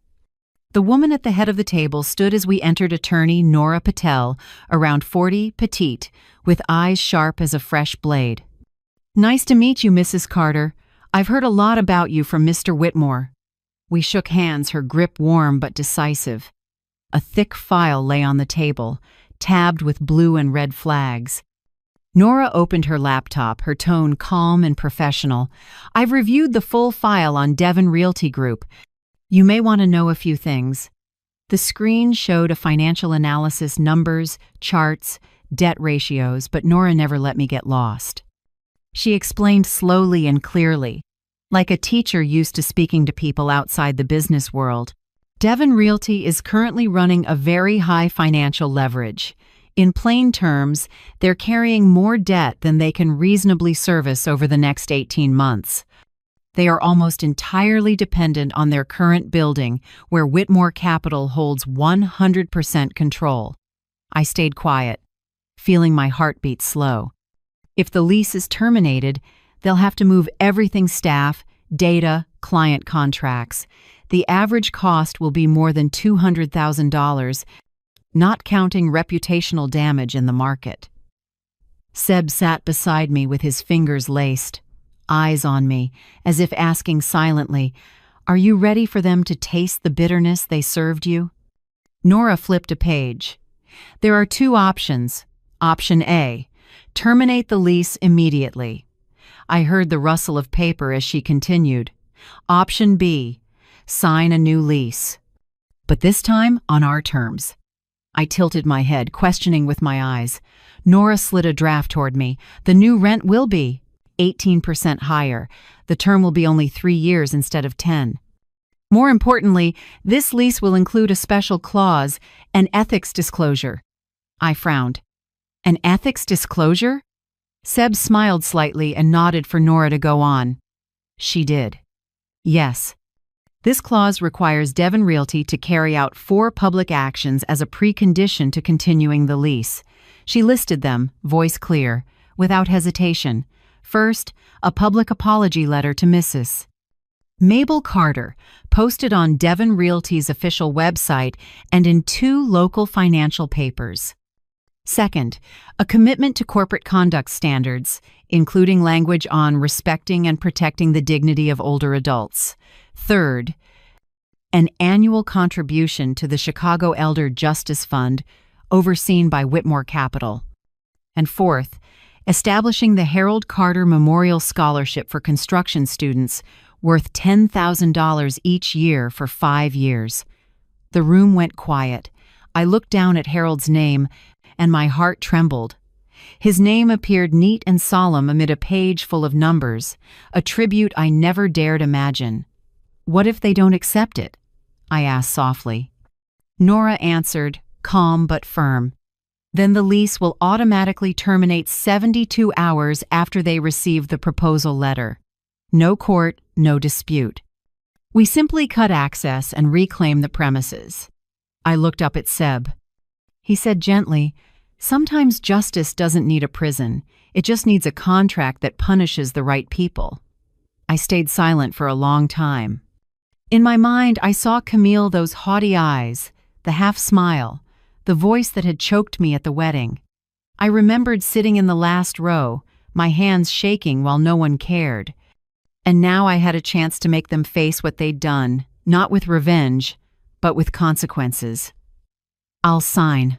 The woman at the head of the table stood as we entered, attorney Nora Patel, around 40, petite, with eyes sharp as a fresh blade. "Nice to meet you, Mrs. Carter. I've heard a lot about you from Mr. Whitmore." We shook hands, her grip warm but decisive. A thick file lay on the table, tabbed with blue and red flags. Nora opened her laptop, her tone calm and professional. "I've reviewed the full file on Devon Realty Group. You may want to know a few things." The screen showed a financial analysis, numbers, charts, debt ratios, but Nora never let me get lost. She explained slowly and clearly, like a teacher used to speaking to people outside the business world. Devon Realty is currently running a very high financial leverage. In plain terms, they're carrying more debt than they can reasonably service over the next 18 months. They are almost entirely dependent on their current building, where Whitmore Capital holds 100% control. I stayed quiet, feeling my heartbeat slow. If the lease is terminated, they'll have to move everything: staff, data, client contracts. The average cost will be more than $200,000, not counting reputational damage in the market. Seb sat beside me with his fingers laced, eyes on me, as if asking silently, "Are you ready for them to taste the bitterness they served you?" Nora flipped a page. "There are two options. Option A, terminate the lease immediately." I heard the rustle of paper as she continued. "Option B, sign a new lease. But this time on our terms." I tilted my head, questioning with my eyes. Nora slid a draft toward me. "The new rent will be 18% higher. The term will be only 3 years instead of 10. More importantly, this lease will include a special clause, an ethics disclosure." I frowned. "An ethics disclosure?" Seb smiled slightly and nodded for Nora to go on. She did. "Yes. This clause requires Devon Realty to carry out 4 public actions as a precondition to continuing the lease." She listed them, voice clear, without hesitation. First, a public apology letter to Mrs. Mabel Carter, posted on Devon Realty's official website and in 2 local financial papers. Second, a commitment to corporate conduct standards, including language on respecting and protecting the dignity of older adults. Third, an annual contribution to the Chicago Elder Justice Fund, overseen by Whitmore Capital. And fourth, establishing the Harold Carter Memorial Scholarship for construction students, worth $10,000 each year for 5 years. The room went quiet. I looked down at Harold's name, and my heart trembled. His name appeared neat and solemn amid a page full of numbers, a tribute I never dared imagine. "What if they don't accept it?" I asked softly. Nora answered, calm but firm. "Then the lease will automatically terminate 72 hours after they receive the proposal letter. No court, no dispute. We simply cut access and reclaim the premises." I looked up at Seb. He said gently, "Sometimes justice doesn't need a prison. It just needs a contract that punishes the right people." I stayed silent for a long time. In my mind, I saw Camille, those haughty eyes, the half-smile, the voice that had choked me at the wedding. I remembered sitting in the last row, my hands shaking while no one cared. And now I had a chance to make them face what they'd done, not with revenge, but with consequences. I'll sign,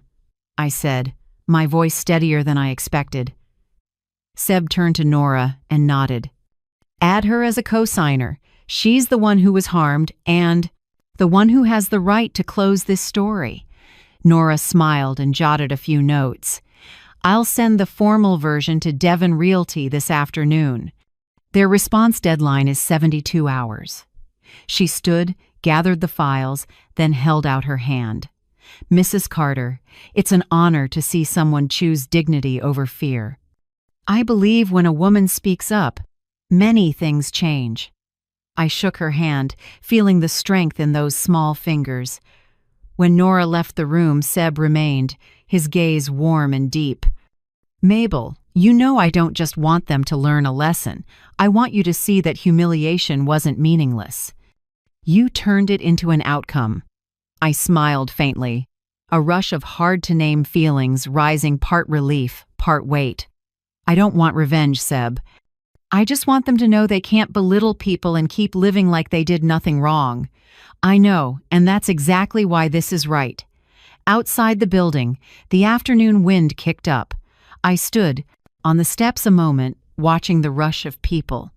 I said, my voice steadier than I expected. Seb turned to Nora and nodded. Add her as a co-signer. She's the one who was harmed and the one who has the right to close this story. Nora smiled and jotted a few notes. I'll send the formal version to Devon Realty this afternoon. Their response deadline is 72 hours. She stood, gathered the files, then held out her hand. Mrs. Carter, it's an honor to see someone choose dignity over fear. I believe when a woman speaks up, many things change. I shook her hand, feeling the strength in those small fingers. When Nora left the room, Seb remained, his gaze warm and deep. Mabel, you know I don't just want them to learn a lesson. I want you to see that humiliation wasn't meaningless. You turned it into an outcome. I smiled faintly, a rush of hard-to-name feelings rising part relief, part weight. I don't want revenge, Seb. I just want them to know they can't belittle people and keep living like they did nothing wrong. I know, and that's exactly why this is right. Outside the building, the afternoon wind kicked up. I stood on the steps a moment, watching the rush of people.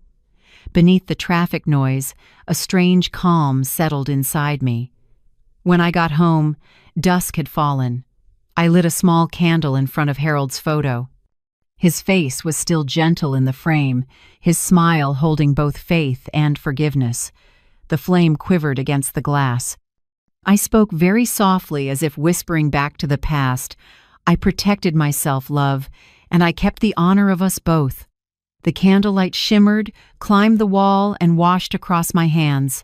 Beneath the traffic noise, a strange calm settled inside me. When I got home, dusk had fallen. I lit a small candle in front of Harold's photo. His face was still gentle in the frame, his smile holding both faith and forgiveness. The flame quivered against the glass. I spoke very softly, as if whispering back to the past. I protected myself, love, and I kept the honor of us both. The candlelight shimmered, climbed the wall, and washed across my hands.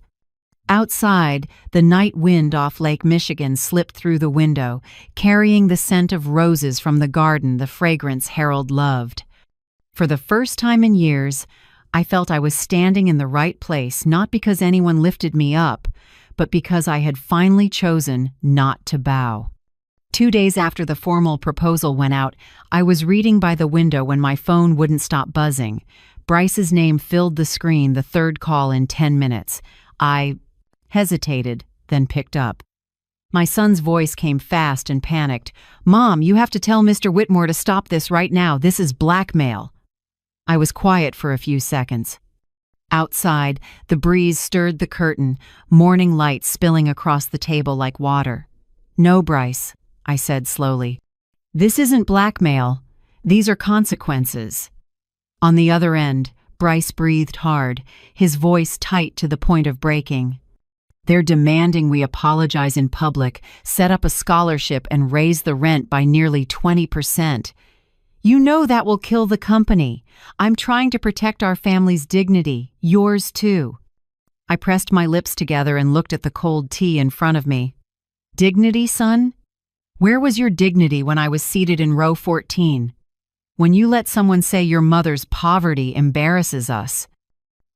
Outside, the night wind off Lake Michigan slipped through the window, carrying the scent of roses from the garden, the fragrance Harold loved. For the first time in years, I felt I was standing in the right place, not because anyone lifted me up, but because I had finally chosen not to bow. 2 days after the formal proposal went out, I was reading by the window when my phone wouldn't stop buzzing. Bryce's name filled the screen, the third call in 10 minutes. I hesitated, then picked up. My son's voice came fast and panicked. Mom, you have to tell Mr. Whitmore to stop this right now. This is blackmail. I was quiet for a few seconds. Outside, the breeze stirred the curtain, morning light spilling across the table like water. No, Bryce, I said slowly. This isn't blackmail. These are consequences. On the other end, Bryce breathed hard, his voice tight to the point of breaking. They're demanding we apologize in public, set up a scholarship, and raise the rent by nearly 20%. You know that will kill the company. I'm trying to protect our family's dignity, yours too. I pressed my lips together and looked at the cold tea in front of me. Dignity, son? Where was your dignity when I was seated in row 14? When you let someone say your mother's poverty embarrasses us?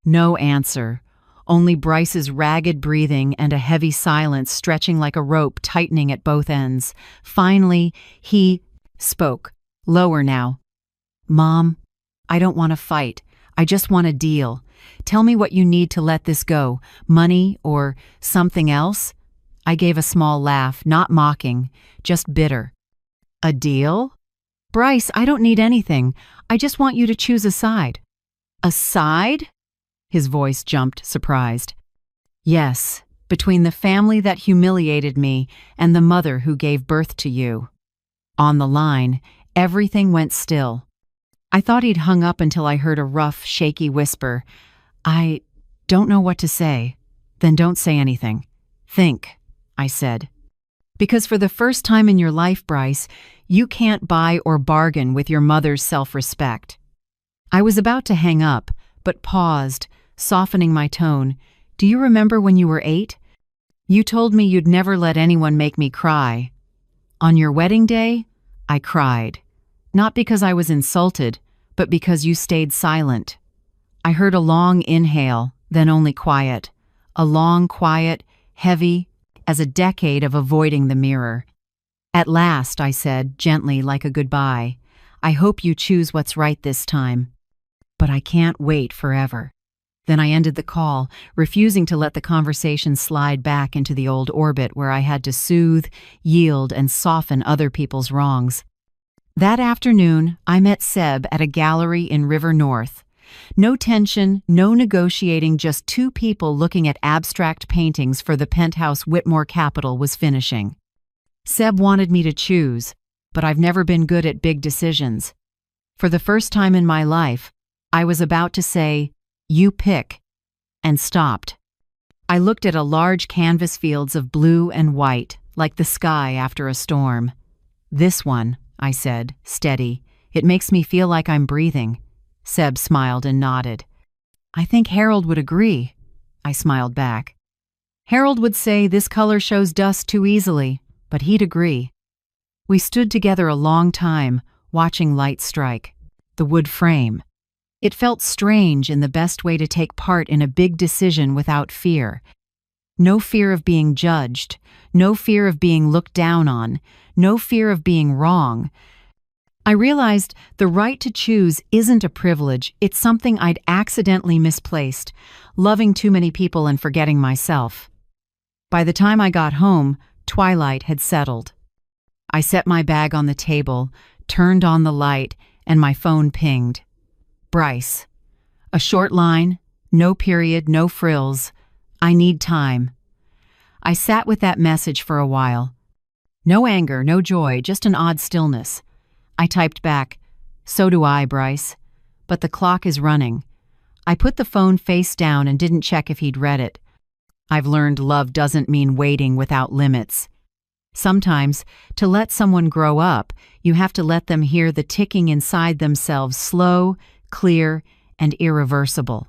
No answer. Only Bryce's ragged breathing and a heavy silence stretching like a rope tightening at both ends. Finally, he spoke, lower now. Mom, I don't want to fight. I just want a deal. Tell me what you need to let this go. Money or something else? I gave a small laugh, not mocking, just bitter. A deal? Bryce, I don't need anything. I just want you to choose a side. A side? His voice jumped, surprised. Yes, between the family that humiliated me and the mother who gave birth to you. On the line, everything went still. I thought he'd hung up until I heard a rough, shaky whisper. I don't know what to say. Then don't say anything. Think, I said. Because for the first time in your life, Bryce, you can't buy or bargain with your mother's self-respect. I was about to hang up, but paused, softening my tone. Do you remember when you were 8? You told me you'd never let anyone make me cry. On your wedding day, I cried. Not because I was insulted, but because you stayed silent. I heard a long inhale, then only quiet. A long quiet, heavy, as a decade of avoiding the mirror. At last, I said, gently like a goodbye, I hope you choose what's right this time. But I can't wait forever. Then I ended the call, refusing to let the conversation slide back into the old orbit where I had to soothe, yield, and soften other people's wrongs. That afternoon, I met Seb at a gallery in River North. No tension, no negotiating, just two people looking at abstract paintings for the penthouse Whitmore Capital was finishing. Seb wanted me to choose, but I've never been good at big decisions. For the first time in my life, I was about to say, "You pick," and stopped. I looked at a large canvas fields of blue and white, like the sky after a storm. "This one," I said, steady. "It makes me feel like I'm breathing." Seb smiled and nodded. "I think Harold would agree," I smiled back. "Harold would say this color shows dust too easily, but he'd agree." We stood together a long time, watching light strike. The wood frame. It felt strange in the best way to take part in a big decision without fear. No fear of being judged, no fear of being looked down on, no fear of being wrong. I realized the right to choose isn't a privilege, it's something I'd accidentally misplaced, loving too many people and forgetting myself. By the time I got home, twilight had settled. I set my bag on the table, turned on the light, and my phone pinged. Bryce. A short line, no period, no frills. "I need time." I sat with that message for a while. No anger, no joy, just an odd stillness. I typed back, "So do I, Bryce. But the clock is running." I put the phone face down and didn't check if he'd read it. I've learned love doesn't mean waiting without limits. Sometimes, to let someone grow up, you have to let them hear the ticking inside themselves, slow, clear, and irreversible.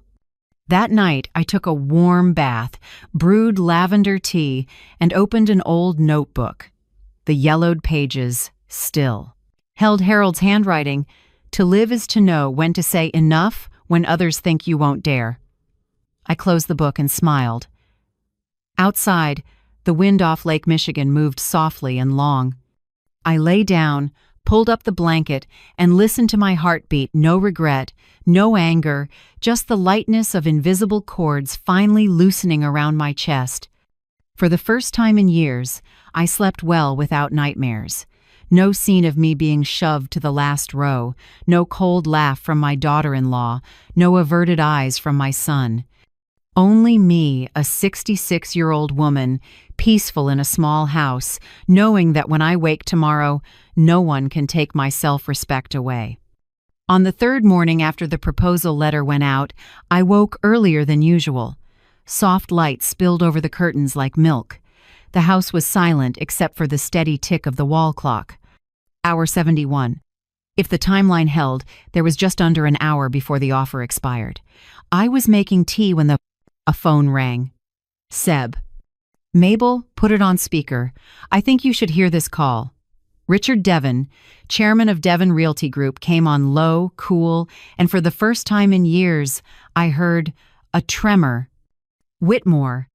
That night, I took a warm bath, brewed lavender tea, and opened an old notebook. The yellowed pages, still, held Harold's handwriting. "To live is to know when to say enough when others think you won't dare." I closed the book and smiled. Outside, the wind off Lake Michigan moved softly and long. I lay down, pulled up the blanket, and listened to my heartbeat. No regret, no anger, just the lightness of invisible cords finally loosening around my chest. For the first time in years, I slept well without nightmares. No scene of me being shoved to the last row, no cold laugh from my daughter-in-law, no averted eyes from my son. Only me, a 66-year-old woman, peaceful in a small house, knowing that when I wake tomorrow, no one can take my self-respect away. On the third morning after the proposal letter went out, I woke earlier than usual. Soft light spilled over the curtains like milk. The house was silent except for the steady tick of the wall clock. Hour 71. If the timeline held, there was just under an hour before the offer expired. I was making tea when a phone rang. "Seb." "Mabel, put it on speaker. I think you should hear this call." Richard Devon, chairman of Devon Realty Group, came on low, cool, and for the first time in years, I heard a tremor. "Whitmore,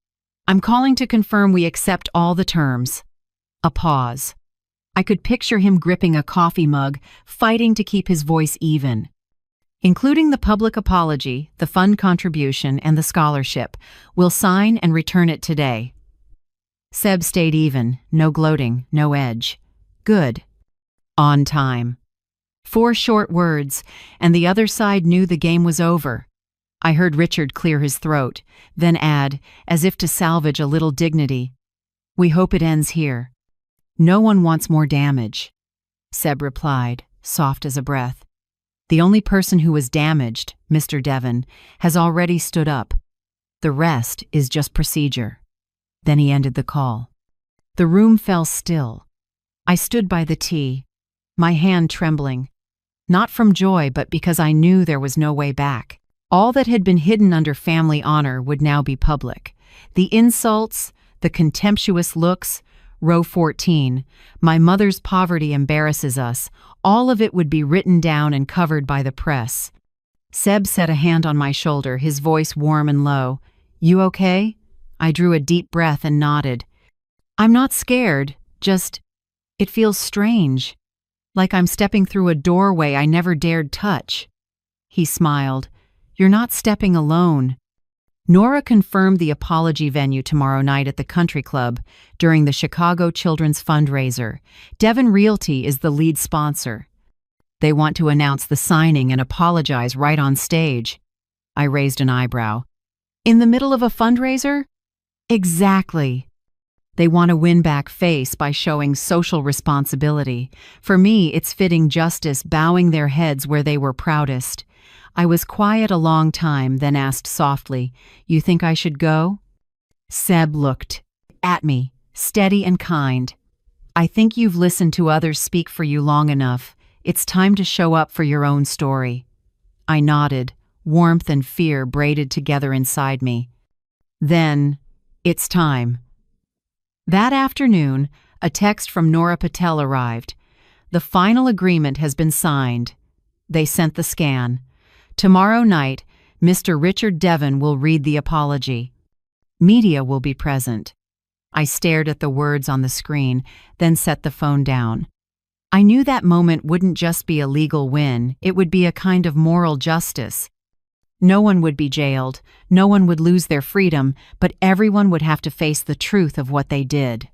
I'm calling to confirm we accept all the terms." A pause. I could picture him gripping a coffee mug, fighting to keep his voice even. "Including the public apology, the fund contribution, and the scholarship. We'll sign and return it today." Seb stayed even, no gloating, no edge. "Good." "On time." 4 short words, and the other side knew the game was over. I heard Richard clear his throat, then add, as if to salvage a little dignity, "We hope it ends here." "No one wants more damage," Seb replied, soft as a breath. "The only person who was damaged, Mr. Devon, has already stood up. The rest is just procedure." Then he ended the call. The room fell still. I stood by the tea, my hand trembling, not from joy but because I knew there was no way back. All that had been hidden under family honor would now be public. The insults, the contemptuous looks, row 14, "My mother's poverty embarrasses us," all of it would be written down and covered by the press. Seb set a hand on my shoulder, his voice warm and low. "You okay?" I drew a deep breath and nodded. "I'm not scared, just, it feels strange, like I'm stepping through a doorway I never dared touch." He smiled. "You're not stepping alone. Nora confirmed the apology venue tomorrow night at the country club during the Chicago Children's fundraiser. Devon Realty is the lead sponsor. They want to announce the signing and apologize right on stage. I raised an eyebrow. In the middle of a fundraiser? Exactly. They want to win back face by showing social responsibility. For me, it's fitting justice, bowing their heads where they were proudest. I was quiet a long time, then asked softly, "You think I should go?" Seb looked at me, steady and kind. "I think you've listened to others speak for you long enough. It's time to show up for your own story." I nodded, warmth and fear braided together inside me. Then, it's time. That afternoon, a text from Nora Patel arrived. "The final agreement has been signed." They sent the scan. "Tomorrow night, Mr. Richard Devon will read the apology. Media will be present." I stared at the words on the screen, then set the phone down. I knew that moment wouldn't just be a legal win, it would be a kind of moral justice. No one would be jailed, no one would lose their freedom, but everyone would have to face the truth of what they did.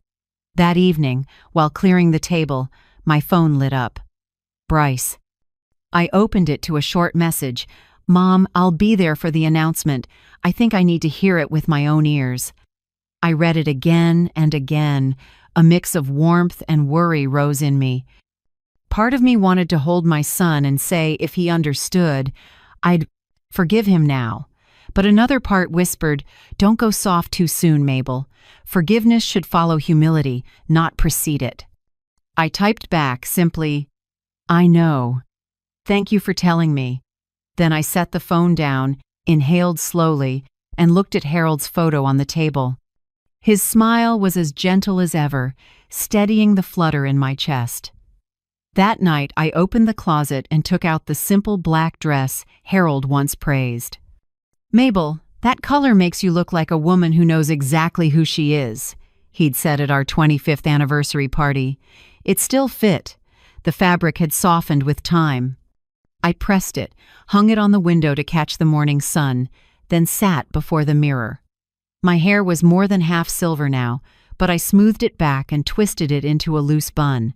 That evening, while clearing the table, my phone lit up. Bryce. I opened it to a short message. "Mom, I'll be there for the announcement. I think I need to hear it with my own ears." I read it again and again. A mix of warmth and worry rose in me. Part of me wanted to hold my son and say if he understood, I'd forgive him now. But another part whispered, "Don't go soft too soon, Mabel. Forgiveness should follow humility, not precede it." I typed back simply, "I know. Thank you for telling me." Then I set the phone down, inhaled slowly, and looked at Harold's photo on the table. His smile was as gentle as ever, steadying the flutter in my chest. That night, I opened the closet and took out the simple black dress Harold once praised. "Mabel, that color makes you look like a woman who knows exactly who she is," he'd said at our 25th anniversary party. It still fit. The fabric had softened with time. I pressed it, hung it on the window to catch the morning sun, then sat before the mirror. My hair was more than half silver now, but I smoothed it back and twisted it into a loose bun.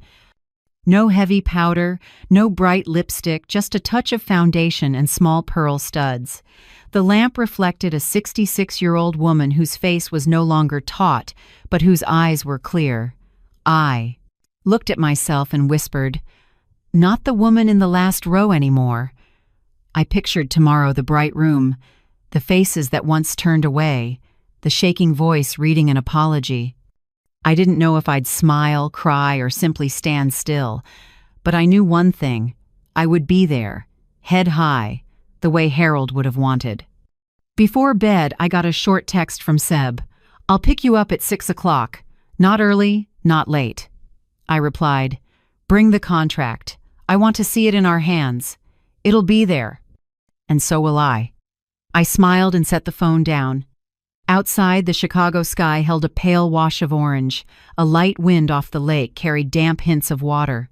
No heavy powder, no bright lipstick, just a touch of foundation and small pearl studs. The lamp reflected a 66-year-old woman whose face was no longer taut, but whose eyes were clear. I looked at myself and whispered, "Not the woman in the last row anymore." I pictured tomorrow the bright room, the faces that once turned away, the shaking voice reading an apology. I didn't know if I'd smile, cry, or simply stand still, but I knew one thing. I would be there, head high, the way Harold would have wanted. Before bed, I got a short text from Seb. "I'll pick you up at 6 o'clock. Not early, not late." I replied, "Bring the contract. I want to see it in our hands. It'll be there. And so will I." I smiled and set the phone down. Outside, the Chicago sky held a pale wash of orange. A light wind off the lake carried damp hints of water.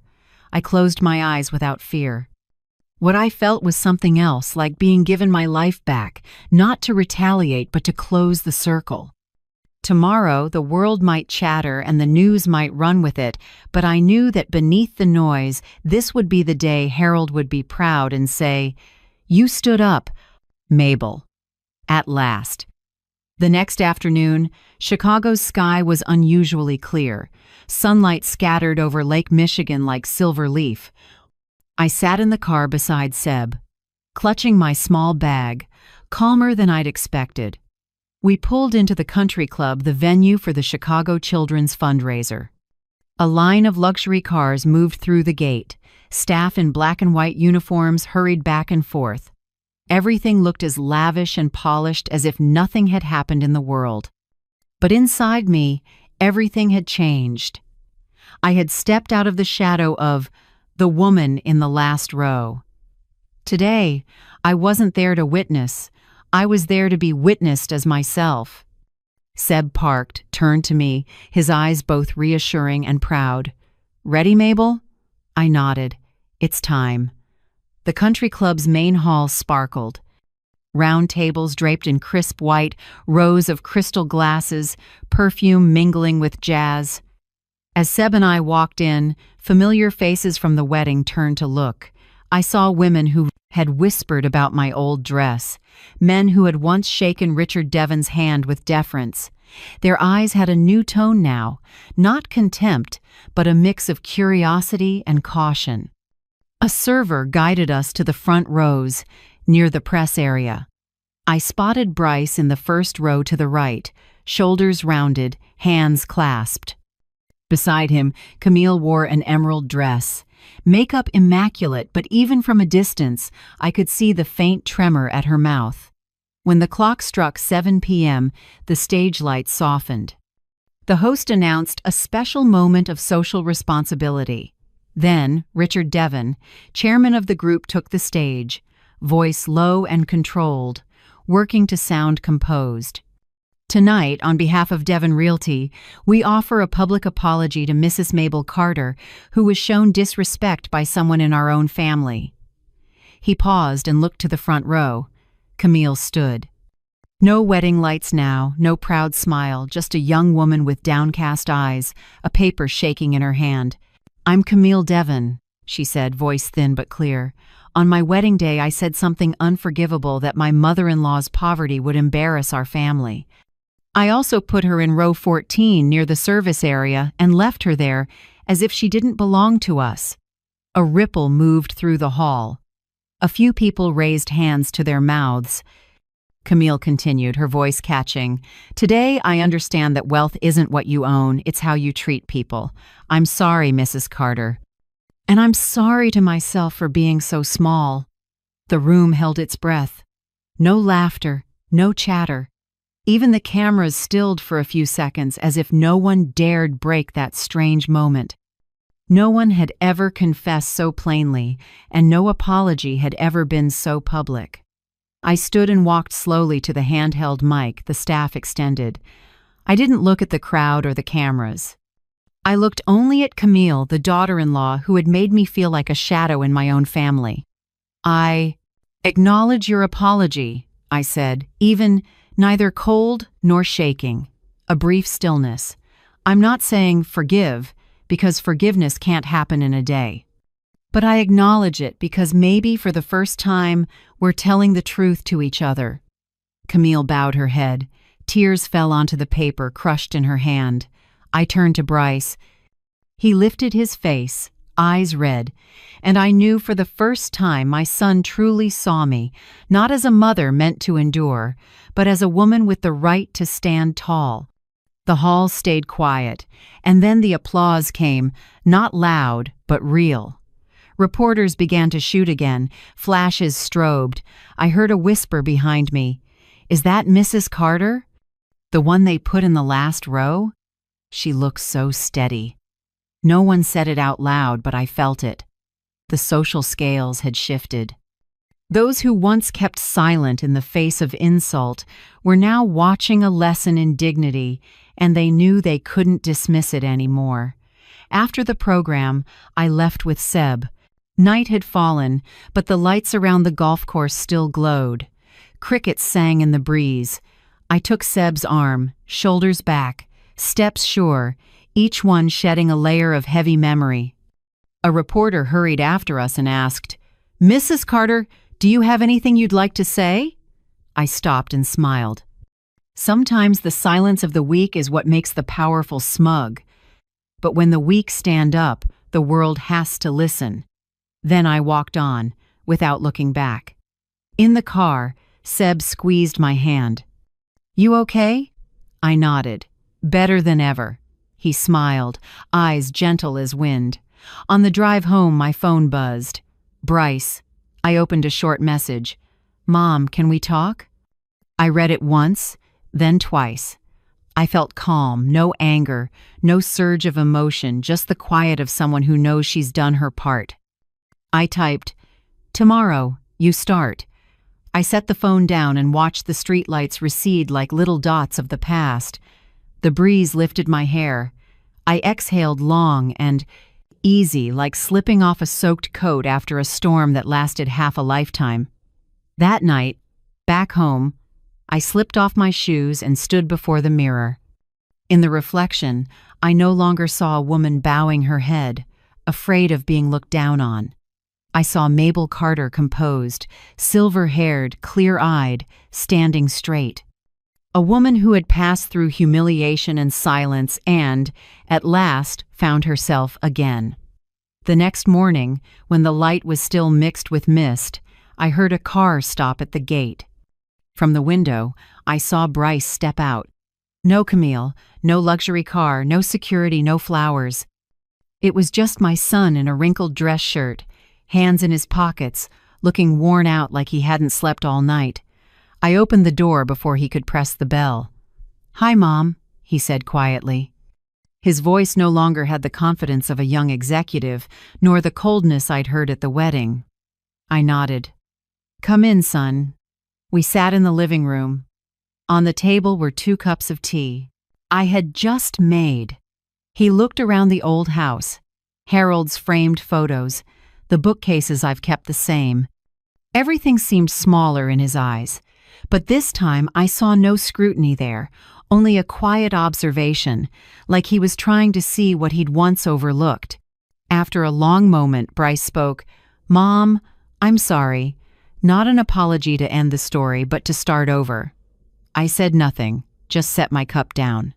I closed my eyes without fear. What I felt was something else, like being given my life back, not to retaliate but to close the circle. Tomorrow, the world might chatter and the news might run with it, but I knew that beneath the noise, this would be the day Harold would be proud and say, "You stood up, Mabel." At last. The next afternoon, Chicago's sky was unusually clear. Sunlight scattered over Lake Michigan like silver leaf. I sat in the car beside Seb, clutching my small bag, calmer than I'd expected. We pulled into the country club, the venue for the Chicago Children's fundraiser. A line of luxury cars moved through the gate. Staff in black and white uniforms hurried back and forth. Everything looked as lavish and polished as if nothing had happened in the world. But inside me, everything had changed. I had stepped out of the shadow of the woman in the last row. Today, I wasn't there to witness. I was there to be witnessed as myself. Seb parked, turned to me, his eyes both reassuring and proud. "Ready, Mabel?" I nodded. "It's time." The country club's main hall sparkled. round tables draped in crisp white, rows of crystal glasses, perfume mingling with jazz. As Seb and I walked in, familiar faces from the wedding turned to look. I saw women who had whispered about my old dress, men who had once shaken Richard Devon's hand with deference. Their eyes had a new tone now, not contempt, but a mix of curiosity and caution. A server guided us to the front rows, near the press area. I spotted Bryce in the first row to the right, shoulders rounded, hands clasped. Beside him, Camille wore an emerald dress. Makeup immaculate, but even from a distance, I could see the faint tremor at her mouth. When the clock struck 7 p.m., the stage lights softened. The host announced a special moment of social responsibility. Then, Richard Devon, chairman of the group, took the stage, voice low and controlled, working to sound composed. Tonight, on behalf of Devon Realty, we offer a public apology to Mrs. Mabel Carter, who was shown disrespect by someone in our own family. He paused and looked to the front row. Camille stood. No wedding lights now, no proud smile, just a young woman with downcast eyes, a paper shaking in her hand. "I'm Camille Devon," she said, voice thin but clear. "On my wedding day, I said something unforgivable, that my mother-in-law's poverty would embarrass our family. I also put her in row 14 near the service area and left her there as if she didn't belong to us." A ripple moved through the hall. A few people raised hands to their mouths. Camille continued, her voice catching. "Today, I understand that wealth isn't what you own, it's how you treat people. I'm sorry, Mrs. Carter. And I'm sorry to myself for being so small." The room held its breath. No laughter, no chatter. Even the cameras stilled for a few seconds, as if no one dared break that strange moment. No one had ever confessed so plainly, and no apology had ever been so public. I stood and walked slowly to the handheld mic the staff extended. I didn't look at the crowd or the cameras. I looked only at Camille, the daughter-in-law who had made me feel like a shadow in my own family. "I acknowledge your apology," I said, even neither cold nor shaking. A brief stillness. "I'm not saying forgive, because forgiveness can't happen in a day. But I acknowledge it because maybe for the first time we're telling the truth to each other." Camille bowed her head. Tears fell onto the paper, crushed in her hand. I turned to Bryce. He lifted his face, eyes red, and I knew for the first time my son truly saw me, not as a mother meant to endure, but as a woman with the right to stand tall. The hall stayed quiet, and then the applause came, not loud, but real. Reporters began to shoot again, flashes strobed. I heard a whisper behind me. "Is that Mrs. Carter? The one they put in the last row?" She looked so steady. No one said it out loud, but I felt it. The social scales had shifted. Those who once kept silent in the face of insult were now watching a lesson in dignity, and they knew they couldn't dismiss it anymore. After the program, I left with Seb. Night had fallen, but the lights around the golf course still glowed. Crickets sang in the breeze. I took Seb's arm, shoulders back, steps sure, each one shedding a layer of heavy memory. A reporter hurried after us and asked, "Mrs. Carter, do you have anything you'd like to say?" I stopped and smiled. Sometimes the silence of the weak is what makes the powerful smug. But when the weak stand up, the world has to listen. Then I walked on, without looking back. In the car, Seb squeezed my hand. "You okay?" I nodded. "Better than ever." He smiled, eyes gentle as wind. On the drive home, my phone buzzed. "Bryce." I opened a short message. "Mom, can we talk?" I read it once, then twice. I felt calm, no anger, no surge of emotion, just the quiet of someone who knows she's done her part. I typed, "Tomorrow, you start." I set the phone down and watched the streetlights recede like little dots of the past. The breeze lifted my hair. I exhaled long and easy, like slipping off a soaked coat after a storm that lasted half a lifetime. That night, Back home, I slipped off my shoes and stood before the mirror. In the reflection, I no longer saw a woman bowing her head, afraid of being looked down on. I saw Mabel Carter composed, silver-haired, clear-eyed, standing straight. A woman who had passed through humiliation and silence and, at last, found herself again. The next morning, when the light was still mixed with mist, I heard a car stop at the gate. From the window, I saw Bryce step out. No Camille, no luxury car, no security, no flowers. It was just my son in a wrinkled dress shirt, hands in his pockets, looking worn out like he hadn't slept all night. I opened the door before he could press the bell. "Hi, Mom," he said quietly. His voice no longer had the confidence of a young executive, nor the coldness I'd heard at the wedding. I nodded. "Come in, son." We sat in the living room. On the table were 2 cups of tea I had just made. He looked around the old house, Harold's framed photos, the bookcases I've kept the same. Everything seemed smaller in his eyes, but this time I saw no scrutiny there, only a quiet observation, like he was trying to see what he'd once overlooked. After a long moment, Bryce spoke. "Mom, I'm sorry." Not an apology to end the story, but to start over. I said nothing, just set my cup down.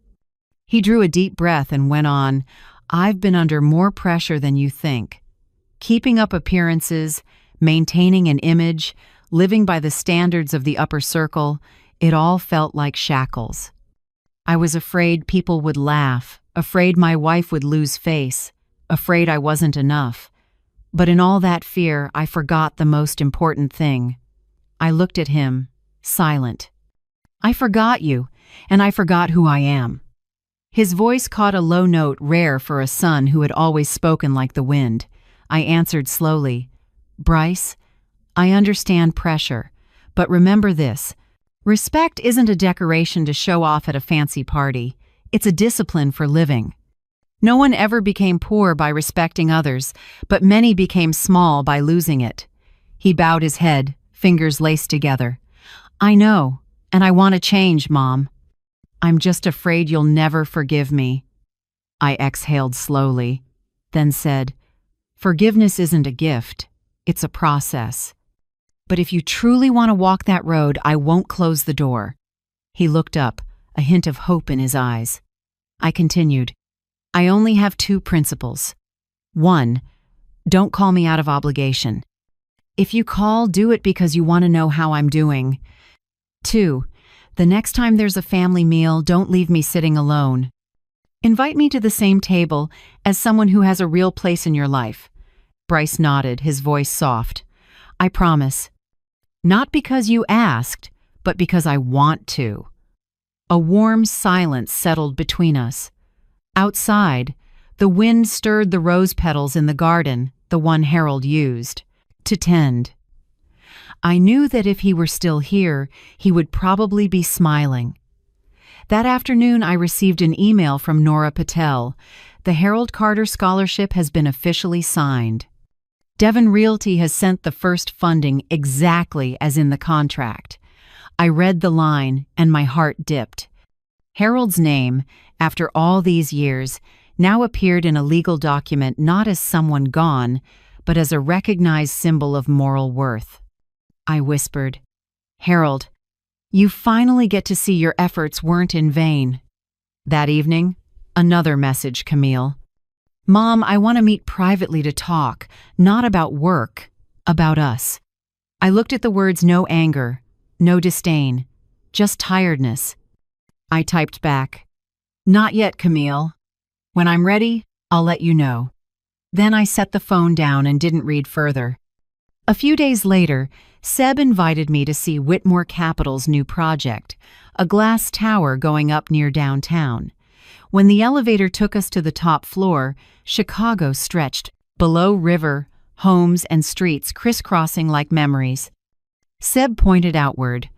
He drew a deep breath and went on, "I've been under more pressure than you think. Keeping up appearances, maintaining an image, living by the standards of the upper circle, it all felt like shackles. I was afraid people would laugh, afraid my wife would lose face, afraid I wasn't enough. But in all that fear, I forgot the most important thing." I looked at him, silent. "I forgot you, and I forgot who I am." His voice caught a low note rare for a son who had always spoken like the wind. I answered slowly, "Bryce, I understand pressure, but remember this. Respect isn't a decoration to show off at a fancy party. It's a discipline for living. No one ever became poor by respecting others, but many became small by losing it." He bowed his head, fingers laced together. "I know, and I want to change, Mom. I'm just afraid you'll never forgive me." I exhaled slowly, then said, "Forgiveness isn't a gift, it's a process. But if you truly want to walk that road, I won't close the door." He looked up, a hint of hope in his eyes. I continued, "I only have 2 principles. 1, don't call me out of obligation. If you call, do it because you want to know how I'm doing. 2, the next time there's a family meal, don't leave me sitting alone. Invite me to the same table as someone who has a real place in your life." Bryce nodded, his voice soft. "I promise. Not because you asked, but because I want to." A warm silence settled between us. Outside, the wind stirred the rose petals in the garden, the one Harold used to tend. I knew that if he were still here, he would probably be smiling. That afternoon, I received an email from Nora Patel. The Harold Carter Scholarship has been officially signed. Devon Realty has sent the first funding exactly as in the contract. I read the line, and my heart dipped. Harold's name, after all these years, now appeared in a legal document not as someone gone, but as a recognized symbol of moral worth. I whispered, "Harold, you finally get to see your efforts weren't in vain." That evening, another message, Camille. "Mom, I want to meet privately to talk, not about work, about us." I looked at the words, no anger, no disdain, just tiredness. I typed back, "Not yet, Camille. When I'm ready, I'll let you know." Then I set the phone down and didn't read further. A few days later, Seb invited me to see Whitmore Capital's new project, a glass tower going up near downtown. When the elevator took us to the top floor, Chicago stretched below, river, homes, and streets crisscrossing like memories. Seb pointed outward.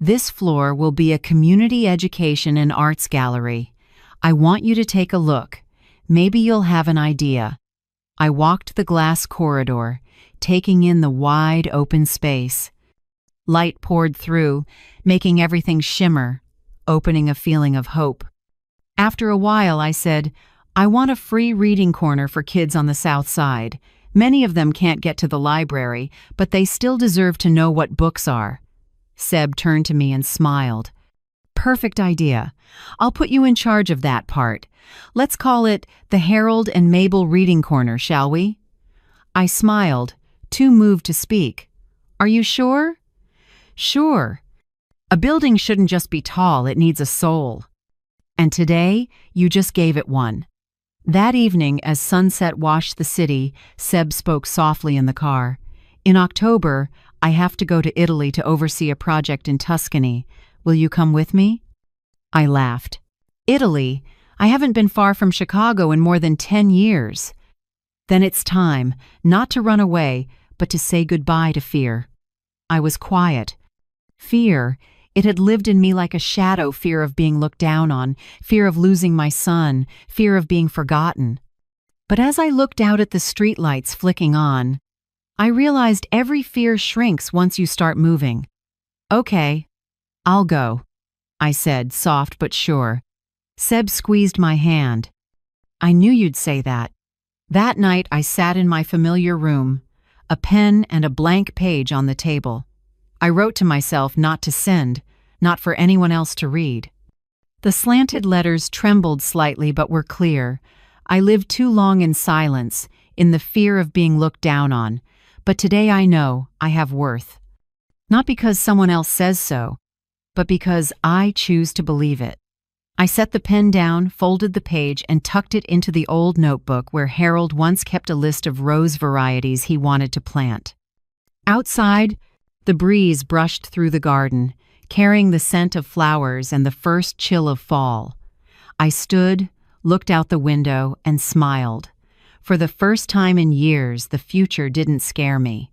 "This floor will be a community education and arts gallery. I want you to take a look. Maybe you'll have an idea." I walked the glass corridor, taking in the wide open space. Light poured through, making everything shimmer, opening a feeling of hope. After a while, I said, "I want a free reading corner for kids on the South Side. Many of them can't get to the library, but they still deserve to know what books are." Seb turned to me and smiled. "Perfect idea. I'll put you in charge of that part. Let's call it the Harold and Mabel Reading Corner, shall we?" I smiled, too moved to speak. "Are you sure?" "Sure. A building shouldn't just be tall, it needs a soul. And today, you just gave it one." That evening, as sunset washed the city, Seb spoke softly in the car. "In October, I have to go to Italy to oversee a project in Tuscany. Will you come with me?" I laughed. "Italy? I haven't been far from Chicago in more than 10 years. Then it's time, not to run away, but to say goodbye to fear." I was quiet. Fear, it had lived in me like a shadow, fear of being looked down on, fear of losing my son, fear of being forgotten. But as I looked out at the streetlights flicking on, I realized every fear shrinks once you start moving. "Okay, I'll go," I said, soft but sure. Seb squeezed my hand. "I knew you'd say that." That night I sat in my familiar room, a pen and a blank page on the table. I wrote to myself not to send, not for anyone else to read. The slanted letters trembled slightly but were clear. I lived too long in silence, in the fear of being looked down on, but today I know I have worth. Not because someone else says so, but because I choose to believe it. I set the pen down, folded the page, and tucked it into the old notebook where Harold once kept a list of rose varieties he wanted to plant. Outside, the breeze brushed through the garden, carrying the scent of flowers and the first chill of fall. I stood, looked out the window, and smiled. For the first time in years, the future didn't scare me.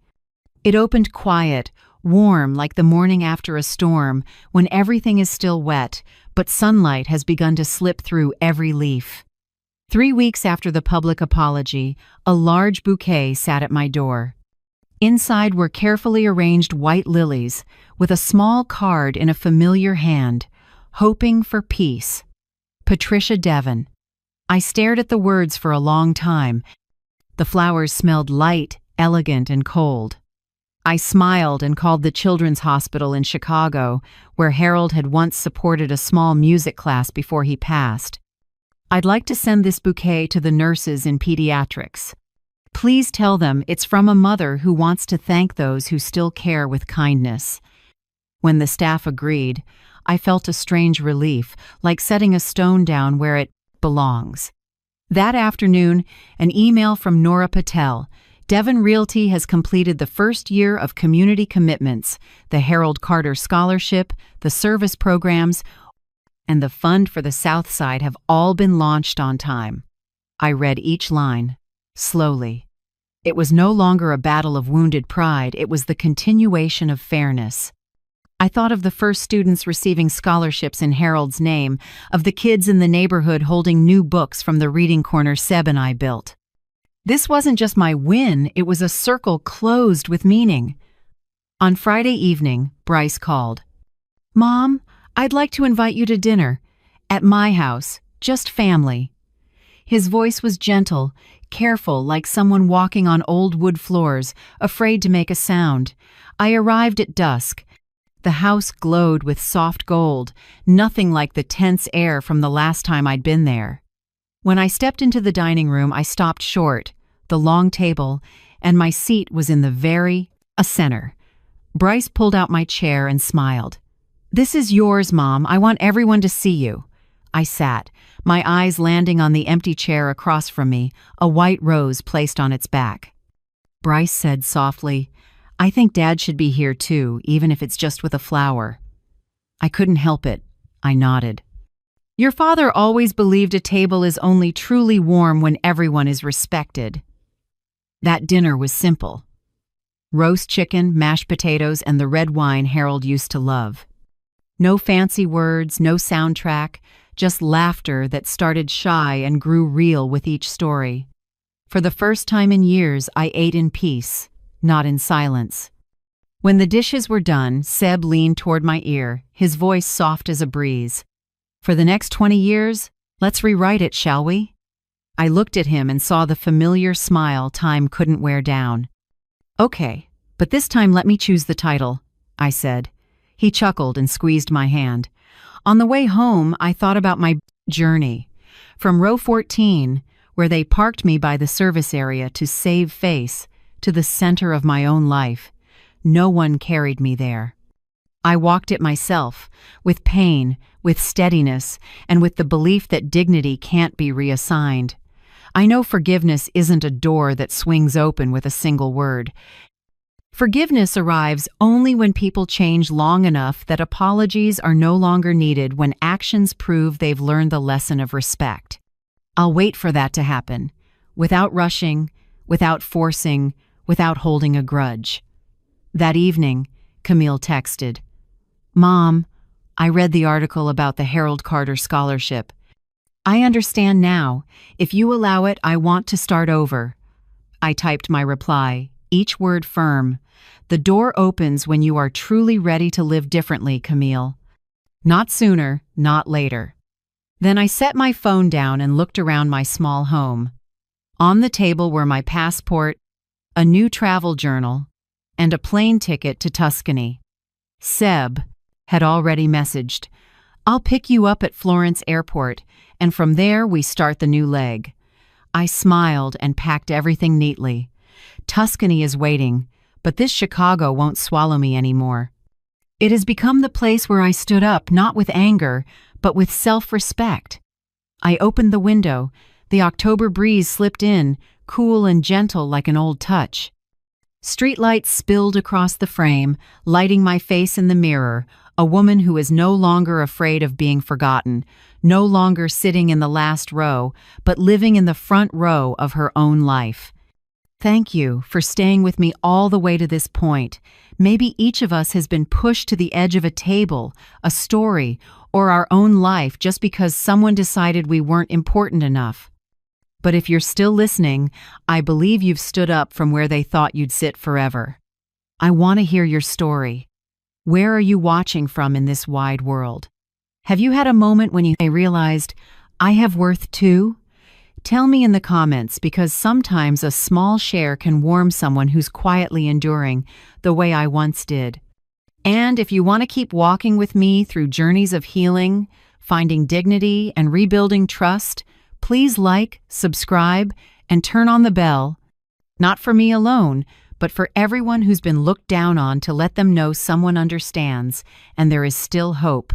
It opened quiet, warm like the morning after a storm, when everything is still wet, but sunlight has begun to slip through every leaf. 3 weeks after the public apology, a large bouquet sat at my door. Inside were carefully arranged white lilies, with a small card in a familiar hand, "Hoping for peace. Patricia Devon." I stared at the words for a long time. The flowers smelled light, elegant, and cold. I smiled and called the Children's Hospital in Chicago, where Harold had once supported a small music class before he passed. "I'd like to send this bouquet to the nurses in pediatrics. Please tell them it's from a mother who wants to thank those who still care with kindness." When the staff agreed, I felt a strange relief, like setting a stone down where it belongs. That afternoon, an email from Nora Patel. "Devon Realty has completed the first year of community commitments, the Harold Carter Scholarship, the service programs, and the fund for the South Side have all been launched on time." I read each line, slowly. It was no longer a battle of wounded pride, it was the continuation of fairness. I thought of the first students receiving scholarships in Harold's name, of the kids in the neighborhood holding new books from the reading corner Seb and I built. This wasn't just my win, it was a circle closed with meaning. On Friday evening, Bryce called. "Mom, I'd like to invite you to dinner. At my house, just family." His voice was gentle, careful, like someone walking on old wood floors, afraid to make a sound. I arrived at dusk. The house glowed with soft gold, nothing like the tense air from the last time I'd been there. When I stepped into the dining room, I stopped short, the long table, and my seat was in the very center. Bryce pulled out my chair and smiled. "This is yours, Mom. I want everyone to see you." I sat, my eyes landing on the empty chair across from me, a white rose placed on its back. Bryce said softly, "I think Dad should be here too, even if it's just with a flower." I couldn't help it. I nodded. "Your father always believed a table is only truly warm when everyone is respected." That dinner was simple. Roast chicken, mashed potatoes, and the red wine Harold used to love. No fancy words, no soundtrack, just laughter that started shy and grew real with each story. For the first time in years, I ate in peace, not in silence. When the dishes were done, Seb leaned toward my ear, his voice soft as a breeze. For the next 20 years, let's rewrite it, shall we? I looked at him and saw the familiar smile time couldn't wear down. Okay, but this time let me choose the title, I said. He chuckled and squeezed my hand. On the way home, I thought about my journey. From row 14, where they parked me by the service area to save face, to the center of my own life. No one carried me there. I walked it myself, with pain, with steadiness, and with the belief that dignity can't be reassigned. I know forgiveness isn't a door that swings open with a single word. Forgiveness arrives only when people change long enough that apologies are no longer needed when actions prove they've learned the lesson of respect. I'll wait for that to happen, without rushing, without forcing, without holding a grudge. That evening, Camille texted, "Mom, I read the article about the Harold Carter Scholarship. I understand now. If you allow it, I want to start over." I typed my reply, each word firm. The door opens when you are truly ready to live differently, Camille. Not sooner, not later. Then I set my phone down and looked around my small home. On the table were my passport, a new travel journal, and a plane ticket to Tuscany. Seb had already messaged, "I'll pick you up at Florence Airport, and from there we start the new leg." I smiled and packed everything neatly. Tuscany is waiting, but this Chicago won't swallow me anymore. It has become the place where I stood up not with anger, but with self-respect. I opened the window. The October breeze slipped in, cool and gentle like an old touch. Streetlights spilled across the frame, lighting my face in the mirror, a woman who is no longer afraid of being forgotten, no longer sitting in the last row, but living in the front row of her own life. Thank you for staying with me all the way to this point. Maybe each of us has been pushed to the edge of a table, a story, or our own life just because someone decided we weren't important enough. But if you're still listening, I believe you've stood up from where they thought you'd sit forever. I want to hear your story. Where are you watching from in this wide world? Have you had a moment when you realized, I have worth too? Tell me in the comments, because sometimes a small share can warm someone who's quietly enduring, the way I once did. And if you want to keep walking with me through journeys of healing, finding dignity, and rebuilding trust, please like, subscribe, and turn on the bell. Not for me alone, but for everyone who's been looked down on, to let them know someone understands and there is still hope.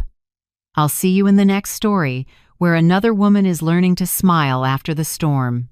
I'll see you in the next story, where another woman is learning to smile after the storm.